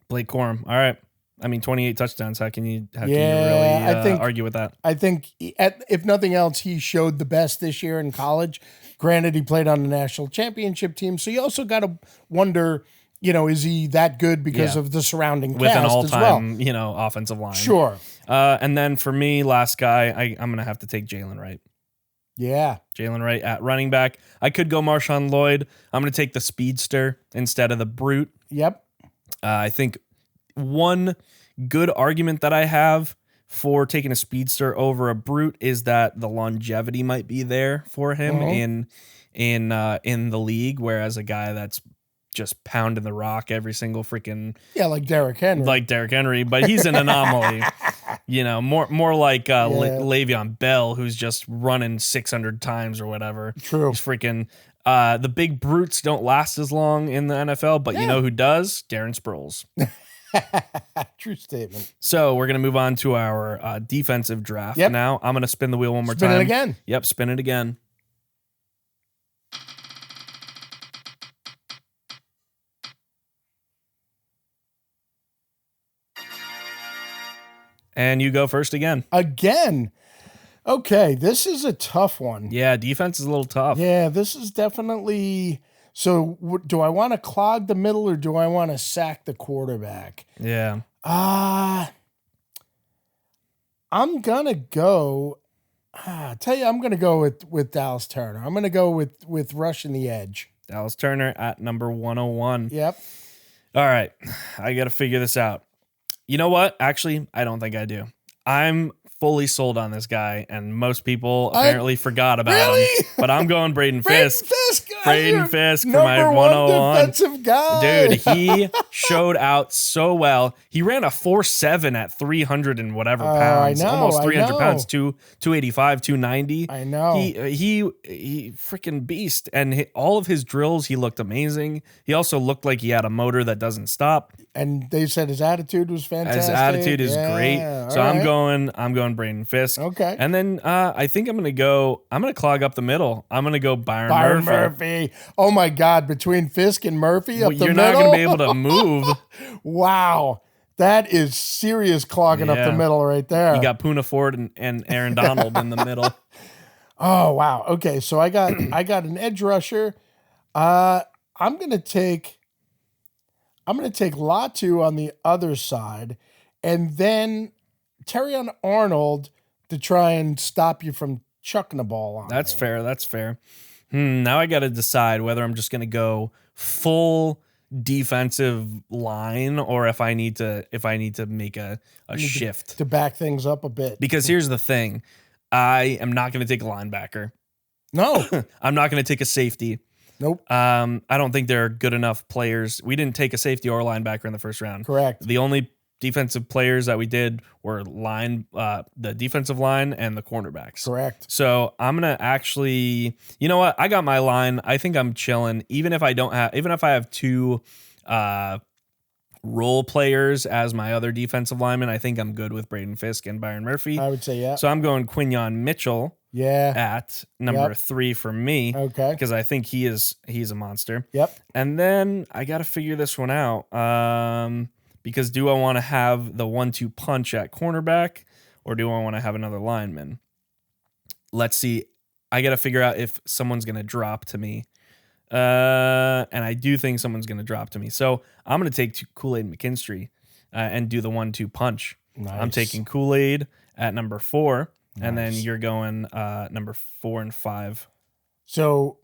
Blake Corum. All right. I mean, 28 touchdowns. How can you really I think, argue with that? I think, if nothing else, he showed the best this year in college. Granted, he played on the national championship team, so you also got to wonder, is he that good because of the surrounding with cast an all-time, as well? offensive line. Sure. And then for me, last guy, I'm gonna have to take Jalen Wright. Yeah. Jalen Wright at running back. I could go Marshawn Lloyd. I'm gonna take the speedster instead of the brute. Yep. I think one good argument that I have for taking a speedster over a brute is that the longevity might be there for him in the league, whereas a guy that's just pounding the rock every single freaking like Derrick Henry. But he's an anomaly. More like Le'Veon Bell, who's just running 600 times or whatever. True. He's freaking. The big brutes don't last as long in the NFL, but you know who does? Darren Sproles. True statement. So we're going to move on to our defensive draft now. I'm going to spin the wheel one more time. Spin it again. Yep, spin it again. And you go first again. Again. Okay, this is a tough one. Yeah, defense is a little tough. Yeah, this is definitely... So do I want to clog the middle or do I want to sack the quarterback? Yeah. I'm going to go... I'm going to go with Dallas Turner. I'm going to go with rushing the edge. Dallas Turner at number 101. Yep. All right. I got to figure this out. You know what? Actually, I don't think I do. I'm fully sold on this guy, and most people apparently forgot about him. But I'm going Braden Fisk. Braden Fisk for my 101 defensive guy. Dude, he showed out so well. He ran a 4.7 at 300 and whatever pounds. Almost 300 pounds, 285, 290. I know. He freaking beast. And all of his drills, he looked amazing. He also looked like he had a motor that doesn't stop. And they said his attitude was fantastic. His attitude is great. So I'm going Braden Fisk. Okay. And then I think I'm gonna clog up the middle. I'm gonna go Byron Murphy. Oh my God! Between Fisk and Murphy up the middle, you're not gonna be able to move. Wow, that is serious clogging up the middle right there. You got Poona Ford and Aaron Donald in the middle. Oh wow. Okay, so I got an edge rusher. I'm gonna take Latu on the other side, and then Terrion Arnold to try and stop you from chucking the ball on. That's fair. Now I got to decide whether I'm just going to go full defensive line or if I need to make a shift to back things up a bit. Because here's the thing. I am not going to take a linebacker. No. I'm not going to take a safety. Nope. I don't think there are good enough players. We didn't take a safety or a linebacker in the first round. Correct. The only defensive players that we did were the defensive line and the cornerbacks. Correct. So I'm gonna actually, you know what? I got my line. I think I'm chilling. Even if I have two role players as my other defensive linemen, I think I'm good with Braden Fisk and Byron Murphy. I would say yeah. So I'm going Quinyon Mitchell. Yeah. At number 3 for me. Okay. Because I think he's a monster. Yep. And then I got to figure this one out. Because do I want to have the 1-2 punch at cornerback or do I want to have another lineman? Let's see. I got to figure out if someone's going to drop to me. And I do think someone's going to drop to me. So I'm going to take Kool-Aid McKinstry and do the 1-2 punch. Nice. I'm taking Kool-Aid at number 4, and then Nice. you're going number 4 and 5. So,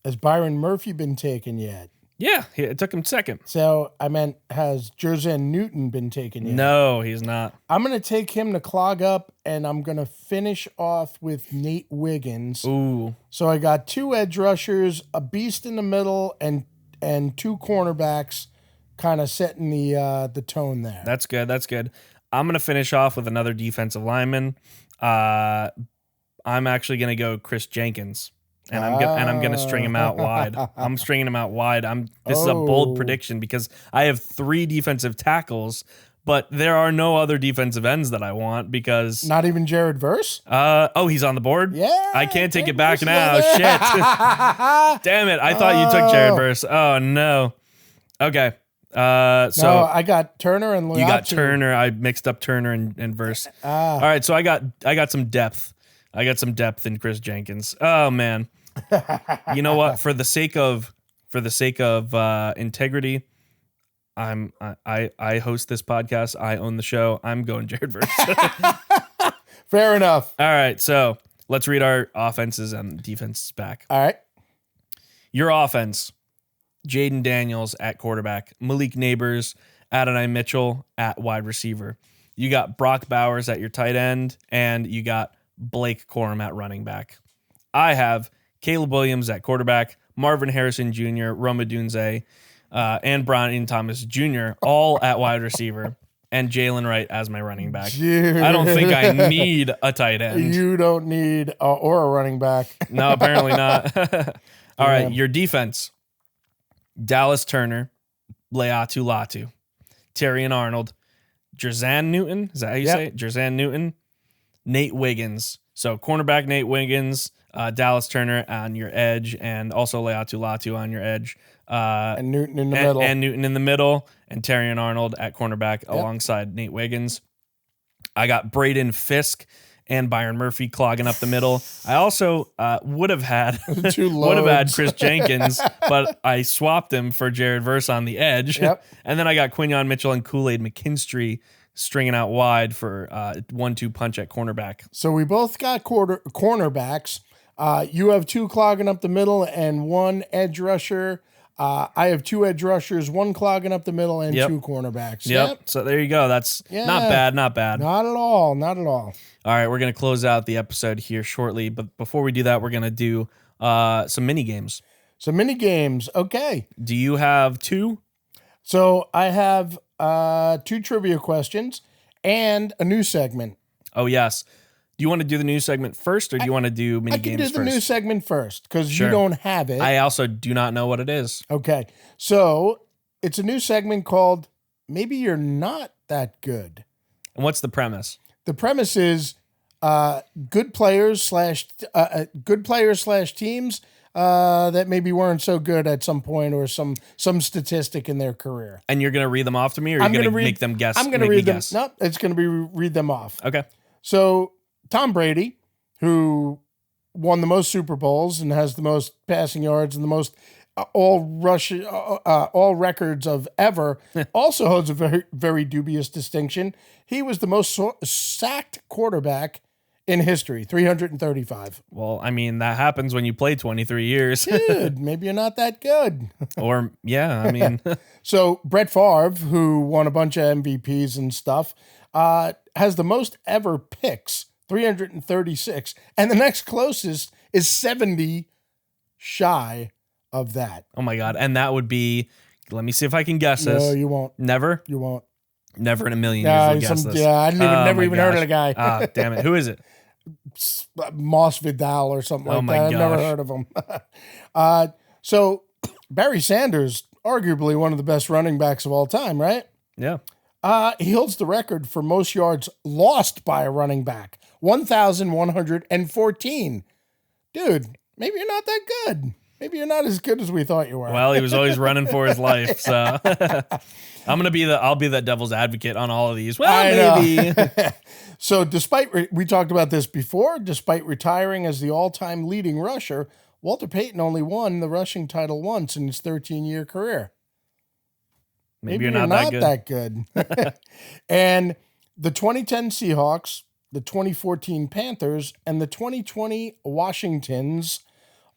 has Byron Murphy been taken yet? Yeah, it took him second. So, I meant, has Jerzan Newton been taken yet? No, he's not. I'm going to take him to clog up, and I'm going to finish off with Nate Wiggins. Ooh, So, I got 2 edge rushers, a beast in the middle, and 2 cornerbacks kind of setting the tone there. that's good. That's good. I'm going to finish off with another defensive lineman. I'm actually going to go Chris Jenkins. And I'm gonna string him out wide. I'm stringing him out wide. This is a bold prediction because I have 3 defensive tackles, but there are no other defensive ends that I want because Not even Jared Verse? he's on the board. Yeah. I can't take Jared it back Verse is now. on there. Shit. Damn it! I thought you took Jared Verse. Oh no. Okay. So No, I got Turner and Loyatu. you got Turner. I mixed up Turner and Verse. All right, so I got some depth. I got some depth in Chris Jenkins. Oh man. You know what? For the sake of integrity, I host this podcast. I own the show. I'm going Jared Verse. Fair enough. All right, so let's read our offenses and defenses back. All right. Your offense: Jaden Daniels at quarterback, Malik Neighbors, Adonai Mitchell at wide receiver. You got Brock Bowers at your tight end, and you got Blake Corum at running back. I have Caleb Williams at quarterback, Marvin Harrison Jr., Roma Dunze, and Brian Thomas Jr., all at wide receiver, and Jalen Wright as my running back. I don't think I need a tight end. You don't need or a running back. No, apparently not. All right, your defense: Dallas Turner, Leatu Latu, Terrion Arnold, Jerzan Newton. Is that how you say it? Jerzan Newton, Nate Wiggins. So cornerback Nate Wiggins, Dallas Turner on your edge, and also Leatu Latu on your edge. And Newton in the middle. And Newton in the middle, and Terrion Arnold at cornerback alongside Nate Wiggins. I got Braden Fisk and Byron Murphy clogging up the middle. I also would have had Chris Jenkins, but I swapped him for Jared Verse on the edge. Yep. And then I got Quinyon Mitchell and Kool-Aid McKinstry stringing out wide for 1-2 punch at cornerback. So we both got cornerbacks. You have 2 clogging up the middle and 1 edge rusher. I have 2 edge rushers, 1 clogging up the middle, and 2 cornerbacks. Yep. So there you go. That's not bad. Not bad. Not at all. Not at all. All right. We're going to close out the episode here shortly. But before we do that, we're going to do some mini games. So mini games. Okay. Do you have 2? So I have 2 trivia questions and a new segment. Oh, yes. Do you want to do the news segment first, or do you want to do mini I can games do the first? new segment first because Sure. you don't have it. I also do not know what it is. Okay. So it's a new segment called Maybe You're Not That Good. And what's the premise? The premise is good players slash teams that maybe weren't so good at some point or some statistic in their career. And you're going to read them off to me, or I'm you're going to gonna make them guess? I'm going to make me read them. guess? No, it's going to be read them off. Okay. So Tom Brady, who won the most Super Bowls and has the most passing yards and the most all records of ever, also holds a very, very dubious distinction. He was the most sacked quarterback in history, 335. Well, I mean, that happens when you play 23 years. Dude, maybe you're not that good. Or, yeah, I mean, So Brett Favre, who won a bunch of MVPs and stuff, has the most ever picks, 336. And the next closest is 70 shy of that. oh my God. And that would be, let me see if I can guess No, this. you won't. Never? You won't. Never in a million Yeah, years will guess this. I didn't even, Oh never my even heard of gosh. the guy. Ah, damn it. Who is it? Moss Vidal or something like my that. I've never gosh. heard of him. So Barry Sanders, arguably one of the best running backs of all time, right? Yeah. He holds the record for most yards lost by a running back, 1,114. Dude, maybe you're not that good. maybe you're not as good as we thought you were. Well, he was always running for his life, so I'll be that devil's advocate on all of these. Well, I maybe. know. So despite, we talked about this before, despite retiring as the all-time leading rusher, Walter Payton only won the rushing title once in his 13-year career. Maybe you're not that good. that good. And the 2010 Seahawks, the 2014 Panthers, and the 2020 Washingtons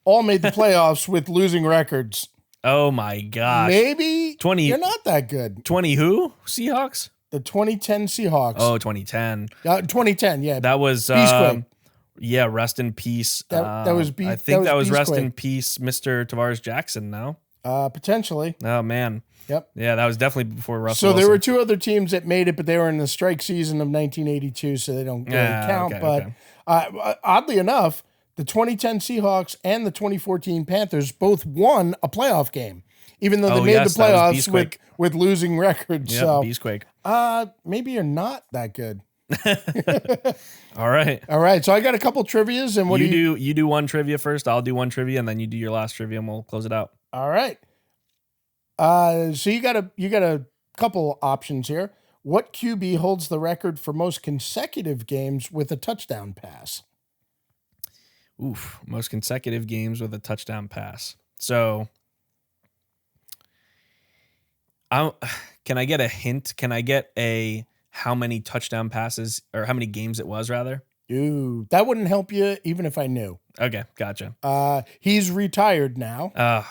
all made the playoffs with losing records. Oh my gosh. Maybe 20 you're not that good. 20 who? Seahawks? The 2010 Seahawks. Oh, 2010. 2010, yeah. That was Beastquake. yeah, rest in peace. That was I think that was rest Beastquake. in peace, Mr. Tavares Jackson now. Potentially. Oh man. Yep. Yeah, that was definitely before Russell. So there Wilson. were two other teams that made it, but they were in the strike season of 1982, so they don't really count. Okay. But oddly enough, the 2010 Seahawks and the 2014 Panthers both won a playoff game, even though they made yes, the that was playoffs Beastquake. with losing records. Yeah, So Beastquake. maybe you're not that good. All right. All right, so I got a couple trivias, and what You do one trivia first, I'll do one trivia, and then you do your last trivia and we'll close it out. All right. So you got a couple options here. What QB holds the record for most consecutive games with a touchdown pass? Oof, most consecutive games with a touchdown pass. So can I get a hint? Can I get a how many touchdown passes or how many games it was rather? Ooh, that wouldn't help you even if I knew. Okay, gotcha. He's retired now.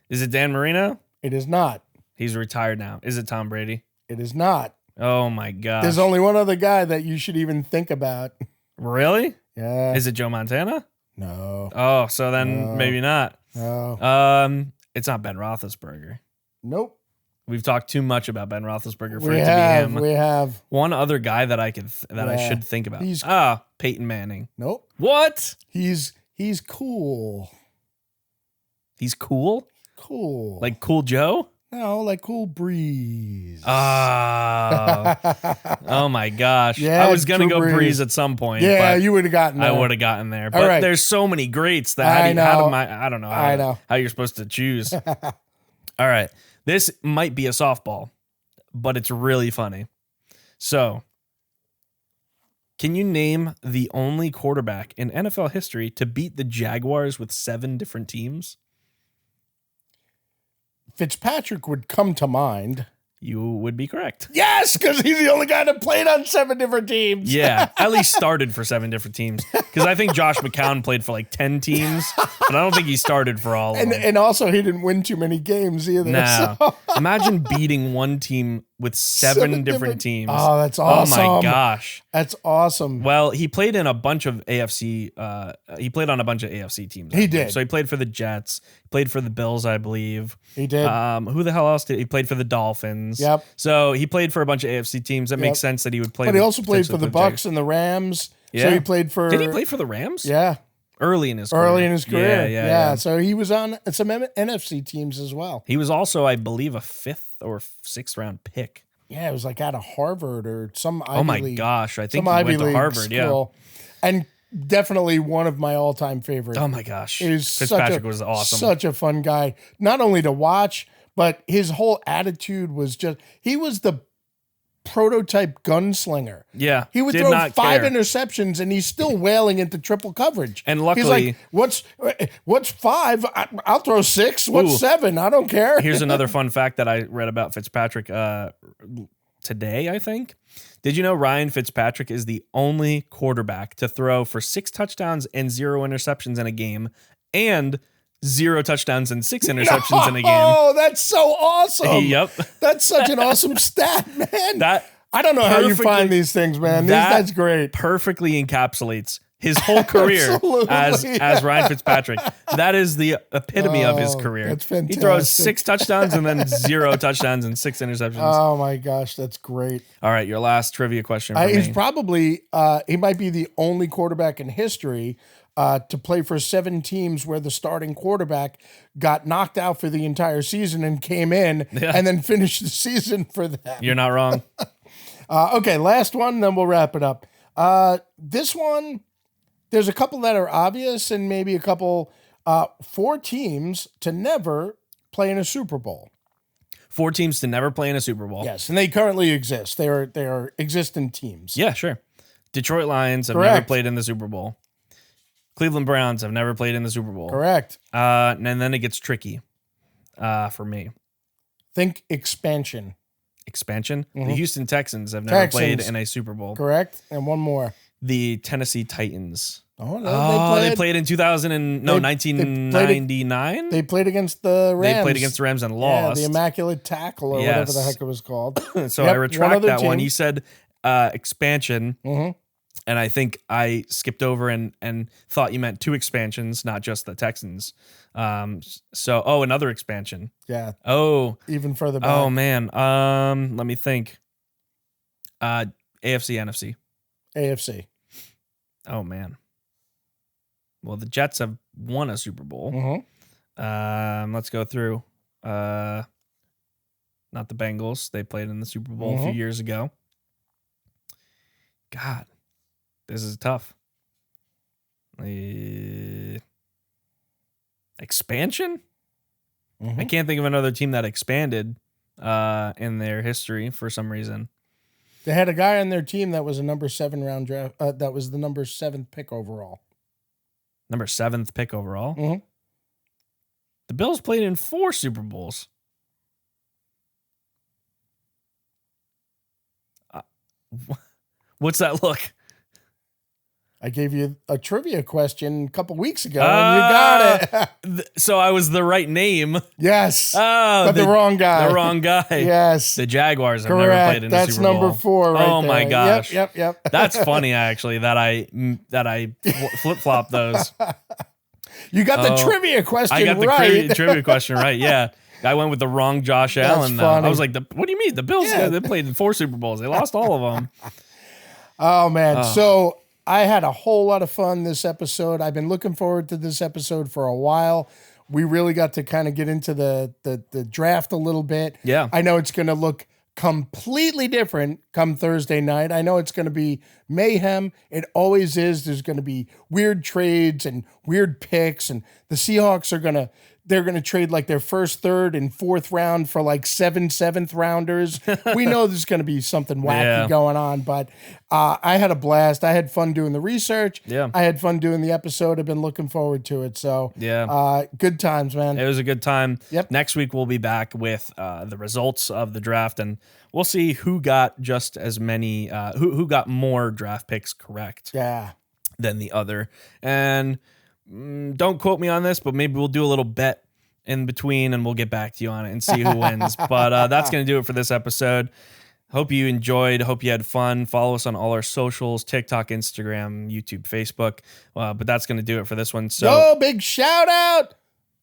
Is it Dan Marino? It is not. He's retired now. Is it Tom Brady? It is not. Oh my gosh. There's only one other guy that you should even think about. Really? Yeah. Is it Joe Montana? No. Oh, so then maybe not. No. It's not Ben Roethlisberger. Nope. We've talked too much about Ben Roethlisberger for We it to have. be him. We have. One other guy that I should think about. Peyton Manning. Nope. What? He's cool. He's cool? Cool. Like Cool Joe? No, like Cool Breeze. Oh my gosh. Yeah, I was going to Drew go Brees. Breeze at some point. Yeah, but you would have gotten there. I would have gotten there. But right. there's so many greats that I know. I don't know I know. how you're supposed to choose. All right. This might be a softball, but it's really funny. So, can you name the only quarterback in NFL history to beat the Jaguars with 7 different teams? Fitzpatrick would come to mind. You would be correct. Yes, because he's the only guy that played on 7 different teams. Yeah, at least started for 7 different teams. Because I think Josh McCown played for like 10 teams, but I don't think he started for all of them. And also, he didn't win too many games either. No. So. Imagine beating one team with 7 different teams. Oh, that's awesome. Oh my gosh. That's awesome. Well, he played in a bunch of AFC. He played on a bunch of AFC teams. He did. So he played for the Jets. He played for the Bills, I believe. He did. Who the hell else did he played for the Dolphins? Yep. So he played for a bunch of AFC teams. That makes sense that he would play. But he also played for potentially the Bucks and the Rams. Yeah. So he played for. Did he play for the Rams? Yeah. Early in his career. Yeah. So he was on some NFC teams as well. He was also, I believe, a 5th or 6th round pick. Yeah, it was like out of Harvard or some Ivy Oh my League. gosh. I think Some he Ivy went to League Harvard. Yeah. school. And definitely one of my all-time favorites. Oh my gosh. Is Fitzpatrick was awesome. Such a fun guy, not only to watch, but his whole attitude was he was the prototype gunslinger. Yeah. He would did throw not 5 care. interceptions and he's still wailing into triple coverage. And he's luckily- like, what's 5? I'll throw 6. What's Ooh. 7? I don't care. Here's another fun fact that I read about Fitzpatrick today, I think. Did you know Ryan Fitzpatrick is the only quarterback to throw for 6 touchdowns and 0 interceptions in a game and 0 touchdowns and 6 interceptions in a game? Oh, that's so awesome. Yep. That's such an awesome stat, man. I don't know how you perfectly- find these things, man. That's great. Perfectly encapsulates his whole career as Ryan Fitzpatrick. That is the epitome of his career. That's He fantastic. throws 6 touchdowns and then 0 touchdowns and 6 interceptions. Oh my gosh, that's great. All right, your last trivia question for He's me. probably he might be the only quarterback in history to play for 7 teams where the starting quarterback got knocked out for the entire season and came in and then finished the season for them. You're not wrong. Okay, last one, then we'll wrap it up. This one, there's a couple that are obvious and maybe a couple 4 teams to never play in a Super Bowl. 4 teams to never play in a Super Bowl. Yes, and they currently exist. They are existing teams. Yeah, sure. Detroit Lions have Correct. never played in the Super Bowl. Cleveland Browns have never played in the Super Bowl. Correct. And then it gets tricky for me. Think expansion. Expansion. The Houston Texans have never played Texans. in a Super Bowl. Correct. And one more. The Tennessee Titans. Oh, no, They played in 1999. They played against the Rams. They played against the Rams and lost. Yeah, the Immaculate Tackle or whatever the heck it was called. So Yep, I retract that one. team. You said expansion. And I think I skipped over and thought you meant 2 expansions, not just the Texans. Another expansion. Yeah. Oh, Even further back. oh man. Let me think. AFC, NFC. AFC. Oh man. Well, the Jets have won a Super Bowl. Let's go through. Not the Bengals. They played in the Super Bowl a few years ago. God, this is tough. Expansion? I can't think of another team that expanded in their history for some reason. They had a guy on their team that was a number 7 round draft. That was the number 7th pick overall. Number 7th pick overall. The Bills played in 4 Super Bowls. What's that look? I gave you a trivia question a couple weeks ago, and you got it. So I was the right name. Yes. Oh, But the wrong guy. The wrong guy. Yes. The Jaguars have Correct. never played in That's the Super Bowl. number 4 right Oh my there. gosh. Yep. That's funny actually that I flip-flop those. You got the trivia question I got the right. trivia question right. Yeah. I went with the wrong Josh Allen though. funny. I was like, what do you mean? The Bills they played in 4 Super Bowls. They lost all of them. Oh man. So I had a whole lot of fun this episode. I've been looking forward to this episode for a while. We really got to kind of get into the draft a little bit. Yeah. I know it's going to look completely different come Thursday night. I know it's going to be mayhem. It always is. There's going to be weird trades and weird picks, and the Seahawks are going to trade like their first, third, and fourth round for like 7 seventh rounders. We know there's going to be something wacky going on, but I had a blast. I had fun doing the research. Yeah. I had fun doing the episode. I've been looking forward to it. So good times, man. It was a good time. Yep. Next week we'll be back with the results of the draft, and we'll see who got just as many, who got more draft picks correct than the other. And don't quote me on this, but maybe we'll do a little bet in between and we'll get back to you on it and see who wins. But that's going to do it for this episode. Hope you enjoyed. Hope you had fun. Follow us on all our socials, TikTok, Instagram, YouTube, Facebook. But that's going to do it for this one. So, big shout out.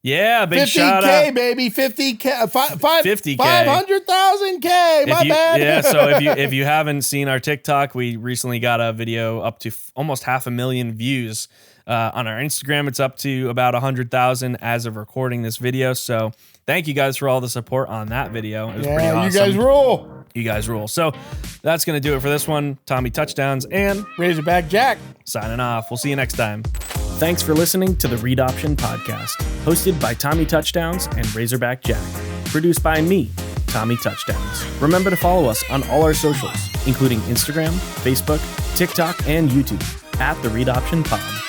Yeah, big 50K, shout out. baby. 50K. 50K. 500,000K. My bad. Yeah, so if you haven't seen our TikTok, we recently got a video up to almost 500,000 views. On our Instagram, it's up to about 100,000 as of recording this video. So thank you guys for all the support on that video. It was pretty awesome. You guys rule. You guys rule. So that's going to do it for this one. Tommy Touchdowns and Razorback Jack signing off. We'll see you next time. Thanks for listening to the Read Option Podcast, hosted by Tommy Touchdowns and Razorback Jack, produced by me, Tommy Touchdowns. Remember to follow us on all our socials, including Instagram, Facebook, TikTok, and YouTube, at the Read Option Pod.